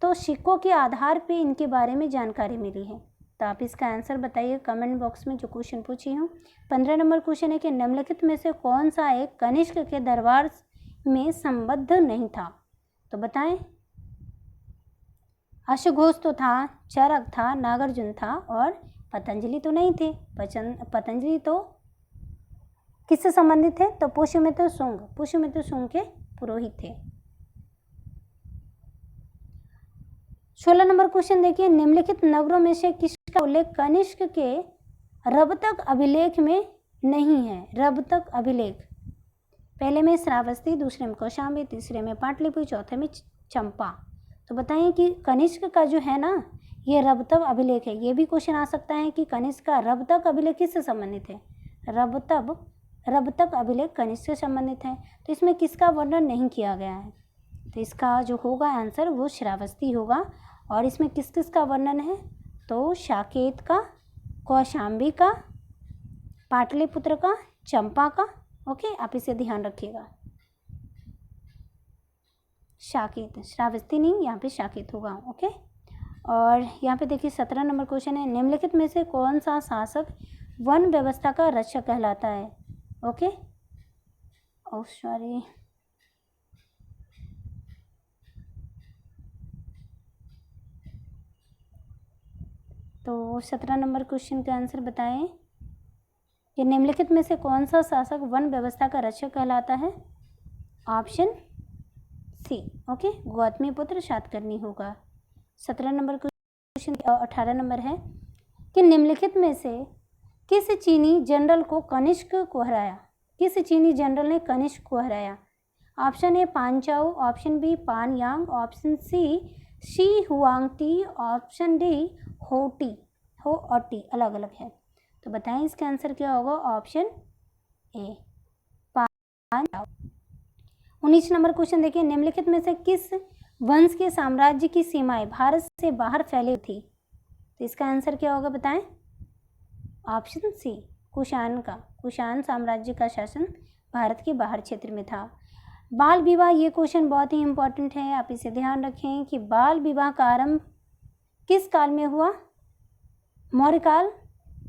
तो सिक्कों के आधार पे इनके बारे में जानकारी मिली है। तो आप इसका आंसर बताइए कमेंट बॉक्स में जो क्वेश्चन पूछी हूँ। 15 नंबर क्वेश्चन है कि निम्नलिखित में से कौन सा एक कनिष्क के दरबार में संबद्ध नहीं था? तो बताएं। अश्वघोष तो था, चरक था, नागार्जुन था, और पतंजलि तो नहीं थे। पतंजलि तो किससे संबंधित थे? तो पुष्यमित्र शुंग के पुरोहित थे। 16 नंबर क्वेश्चन देखिए, निम्नलिखित नगरों में से किसका उल्लेख कनिष्क के रबतक अभिलेख में नहीं है? रबतक अभिलेख, पहले में श्रावस्ती, दूसरे में कौशाम्बी, तीसरे में पाटलिपुत्र, चौथे में चंपा। तो बताएं कि कनिष्क का जो है ना, ये रबतक अभिलेख है। ये भी क्वेश्चन आ सकता है कि कनिष्क का रबतक अभिलेख किससे संबंधित है? रबतक अभिलेख कनिष्क से संबंधित है। तो इसमें किसका वर्णन नहीं किया गया है? तो इसका जो होगा आंसर वो श्रावस्ती होगा। और इसमें किस किस का वर्णन है, तो साकेत का, कौशाम्बी का, पाटलिपुत्र का, चंपा का। ओके, आप इसे ध्यान रखिएगा। साकेत, श्रावस्ती नहीं, यहाँ पे साकेत होगा। ओके, और यहाँ पे देखिए 17 नंबर क्वेश्चन है, निम्नलिखित में से कौन सा शासक वन व्यवस्था का रक्षक कहलाता है। ओके, ओ सॉरी, तो 17 नंबर क्वेश्चन का आंसर बताएं कि निम्नलिखित में से कौन सा शासक वन व्यवस्था का रक्षक कहलाता है। Option C, okay, Gautamiputra Satakarni होगा। 17 नंबर क्वेश्चन। 18 नंबर है कि निम्नलिखित में से किस चीनी जनरल को कनिष्क को हराया, किस चीनी जनरल ने कनिष्क को हराया। Option A Pan Chao, option B Pan Yang, option C Shi Huangti, option D Hoti, हो और टी अलग अलग है। तो बताएं इसका आंसर क्या होगा। Option A Pan Chao. 19 number question देखिए, निम्नलिखित में से किस वंश के साम्राज्य की सीमाएं भारत से बाहर फैली थी। तो इसका आंसर क्या होगा बताएं। ऑप्शन सी कुषाण का, कुषाण साम्राज्य का शासन भारत के बाहर क्षेत्र में था। बाल विवाह, ये क्वेश्चन बहुत ही इंपॉर्टेंट है, आप इसे ध्यान रखें कि बाल विवाह का आरंभ किस काल में हुआ। मौर्य काल,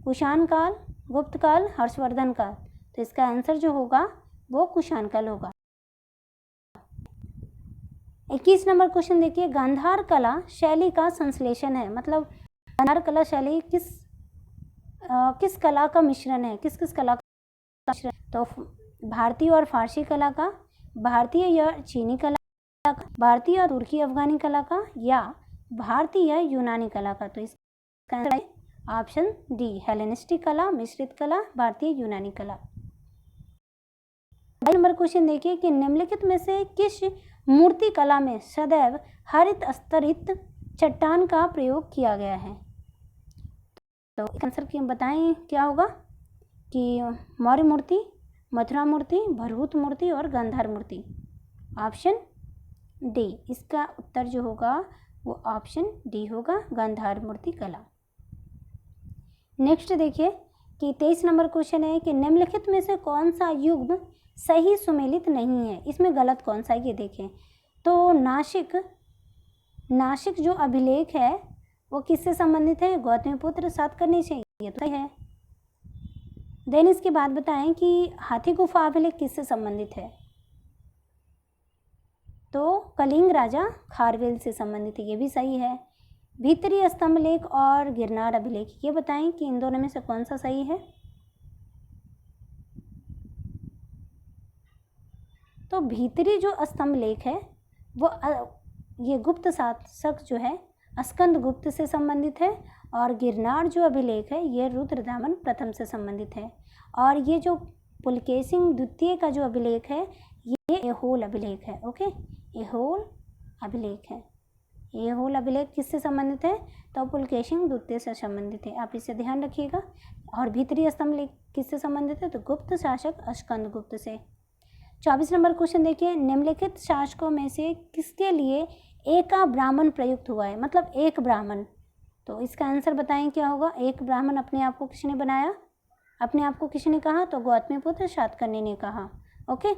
कुषाण काल, गुप्त काल, हर्षवर्धन काल। तो इसका आंसर जो होगा वो कुषाण काल होगा। 21 नंबर क्वेश्चन देखिए, गांधार कला शैली का संश्लेषण है, मतलब गांधार कला शैली किस कला का मिश्रण है, किस किस कला का मिश्रण। तो भारतीय और फारसी कला का, भारतीय या चीनी कला का, भारतीय और तुर्की अफगानी कला का, या भारतीय या यूनानी कला का। तो इसका ऑप्शन डी हेलेनिस्टिक कला, मिश्रित कला, भारतीय यूनानी कला। 22 नंबर क्वेश्चन देखिए कि निम्नलिखित में से किस मूर्ति कला में सदैव हरित स्तरित चट्टान का प्रयोग किया गया है। तो आंसर की बताएं क्या होगा कि मौर्य मूर्ति, मथुरा मूर्ति, भरहुत मूर्ति और गांधार मूर्ति। ऑप्शन डी, इसका उत्तर जो होगा वो ऑप्शन डी होगा, गांधार मूर्ति कला। नेक्स्ट देखिए कि 23 नंबर क्वेश्चन है कि निम्नलिखित में से कौन सा युग्म सही सुमेलित नहीं है, इसमें गलत कौन सा है ये देखें। तो नासिक जो अभिलेख है वो किससे संबंधित है, गौतमीपुत्र सातकर्णी से, ये तो है। देन इसके बाद बताएं कि हाथी गुफा अभिलेख किससे संबंधित है। तो कलिंग राजा खारवेल से संबंधित है, ये भी सही है। भीतरी स्तंभ लेख और गिरनार अभिलेख, ये बताएं कि इन दोनों में से कौन सा सही है। तो भीतरी जो स्तंभ लेख है वो ये गुप्त शासक जो है स्कंद गुप्त से संबंधित है, और गिरनार जो अभिलेख है ये रुद्रदामन प्रथम से संबंधित है। और ये जो पुलकेशिन द्वितीय का जो अभिलेख है ये ऐहोल अभिलेख है। ओके, ऐहोल अभिलेख है। ऐहोल अभिलेख किससे संबंधित है, तो पुलकेशिन द्वितीय से संबंधित है, आप इसे ध्यान रखिएगा। और भीतरी स्तंभ लेख किससे संबंधित है, तो गुप्त शासक स्कंद गुप्त से। 24 नंबर क्वेश्चन देखिए, निम्नलिखित शासकों में से किसके लिए एका ब्राह्मण प्रयुक्त हुआ है, मतलब एक ब्राह्मण। तो इसका आंसर बताएं क्या होगा। एक ब्राह्मण अपने आप को किसने बनाया, अपने आप को किसने कहा, तो गौतमीपुत्र सातकर्णी ने कहा। ओके,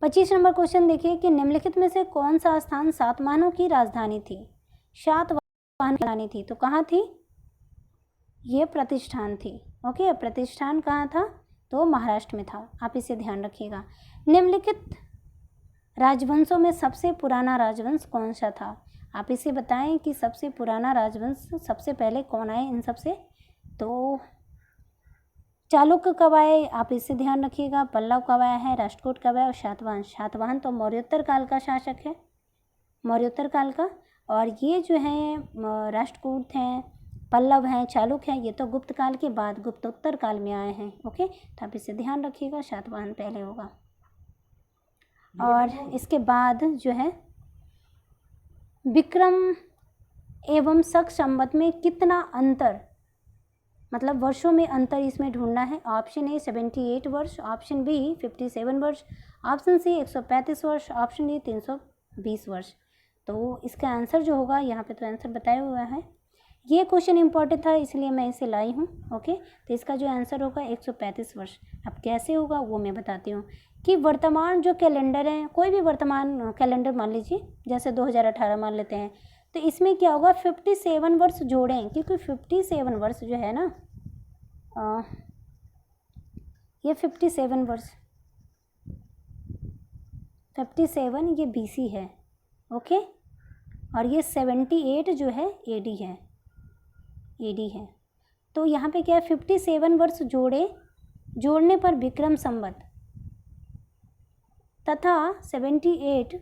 25 नंबर क्वेश्चन देखिए कि निम्नलिखित में से कौन सा स्थान सातवाहनों की राजधानी थी, सातवाहन की राजधानी थी, तो कहाँ थी, ये प्रतिष्ठान थी। ओके, प्रतिष्ठान कहाँ था, तो महाराष्ट्र में था, आप इसे ध्यान रखिएगा। निम्नलिखित राजवंशों में सबसे पुराना राजवंश कौन सा था, आप इसे बताएं कि सबसे पुराना राजवंश सबसे पहले कौन आए इन सबसे। तो चालुक्य कब आए, आप इसे ध्यान रखिएगा। पल्लव कब आया है, राष्ट्रकूट कब आया, और सातवाहन। सातवाहन तो मौर्योत्तर काल का शासक है, मौर्योत्तर काल का। और ये जो है राष्ट्रकूट हैं, पल्लव हैं, चालुक्य हैं, ये तो गुप्त काल के बाद गुप्तोत्तर काल में आए हैं। ओके, तो आप इसे ध्यान रखिएगा, सातवाहन पहले होगा। और इसके बाद जो है विक्रम एवं शक संवत में कितना अंतर मतलब वर्षों में अंतर इसमें ढूंढना है। ऑप्शन ए 78 वर्ष, ऑप्शन बी 57 वर्ष, ऑप्शन सी 135 वर्ष, ऑप्शन डी 320 वर्ष। तो इसका आंसर जो होगा यहाँ पे तो आंसर बताया हुआ है। ये क्वेश्चन इंपॉर्टेंट था इसलिए मैं इसे लाई हूँ। ओके, तो इसका जो आंसर होगा 135 वर्ष। अब कैसे होगा वो मैं बताती हूँ कि वर्तमान जो कैलेंडर है, कोई भी वर्तमान कैलेंडर मान लीजिए, जैसे 2018 मान लेते हैं, तो इसमें क्या होगा 57 वर्ष जोड़ें, क्योंकि 57 वर्ष जो है ना, ये 57 वर्ष, 57 ये BC है। ओके, और ये 78 जो है AD है, तो यहाँ पे क्या है 57 वर्ष जोड़ने पर विक्रम संवत तथा 78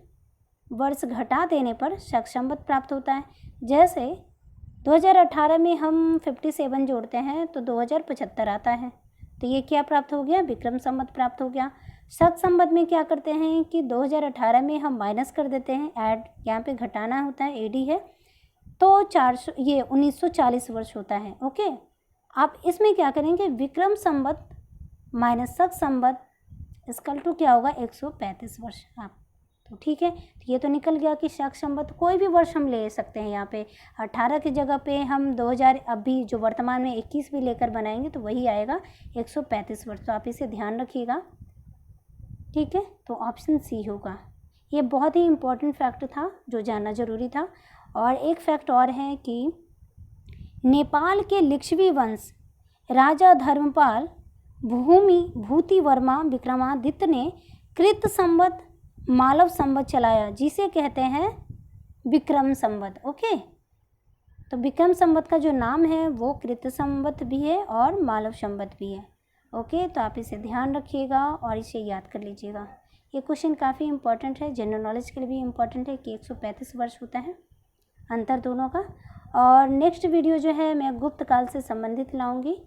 वर्ष घटा देने पर शक संवत प्राप्त होता है। जैसे 2018 में हम 57 जोड़ते हैं तो 2075 आता है, तो ये क्या प्राप्त हो गया, विक्रम संवत प्राप्त हो गया। शक संवत में क्या करते हैं कि 2018 में हम माइनस कर देते हैं, ऐड यहाँ पे घटाना होता है, AD है, तो 1940 वर्ष होता है। ओके, आप इसमें क्या करेंगे, विक्रम संवत माइनस शक संवत इसकल टू क्या होगा 135 वर्ष। आप तो ठीक है, तो ये तो निकल गया कि शक संवत कोई भी वर्ष हम ले सकते हैं। यहाँ पे 18 की जगह पे हम 2000 अभी जो वर्तमान में 21 भी लेकर बनाएंगे तो वही आएगा 135 वर्ष। तो आप इसे ध्यान रखिएगा, ठीक है। तो ऑप्शन सी होगा। ये बहुत ही इम्पोर्टेंट फैक्ट था जो जानना जरूरी था। और एक फैक्ट और है कि नेपाल के लिच्छवी वंश राजा धर्मपाल भूतिवर्मा विक्रमादित्य ने कृत संवत मालव संवत चलाया, जिसे कहते हैं विक्रम संवत। ओके, तो विक्रम संवत का जो नाम है वो कृत संवत भी है और मालव संवत भी है। ओके, तो आप इसे ध्यान रखिएगा और इसे याद कर लीजिएगा। ये क्वेश्चन काफ़ी इंपॉर्टेंट है, जनरल नॉलेज के लिए भी इम्पॉर्टेंट है कि 135 वर्ष होता है अंतर दोनों का। और नेक्स्ट वीडियो जो है मैं गुप्त काल से संबंधित लाऊंगी।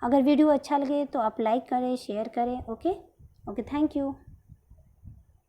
अगर वीडियो अच्छा लगे तो आप लाइक करें, शेयर करें। Okay, thank you.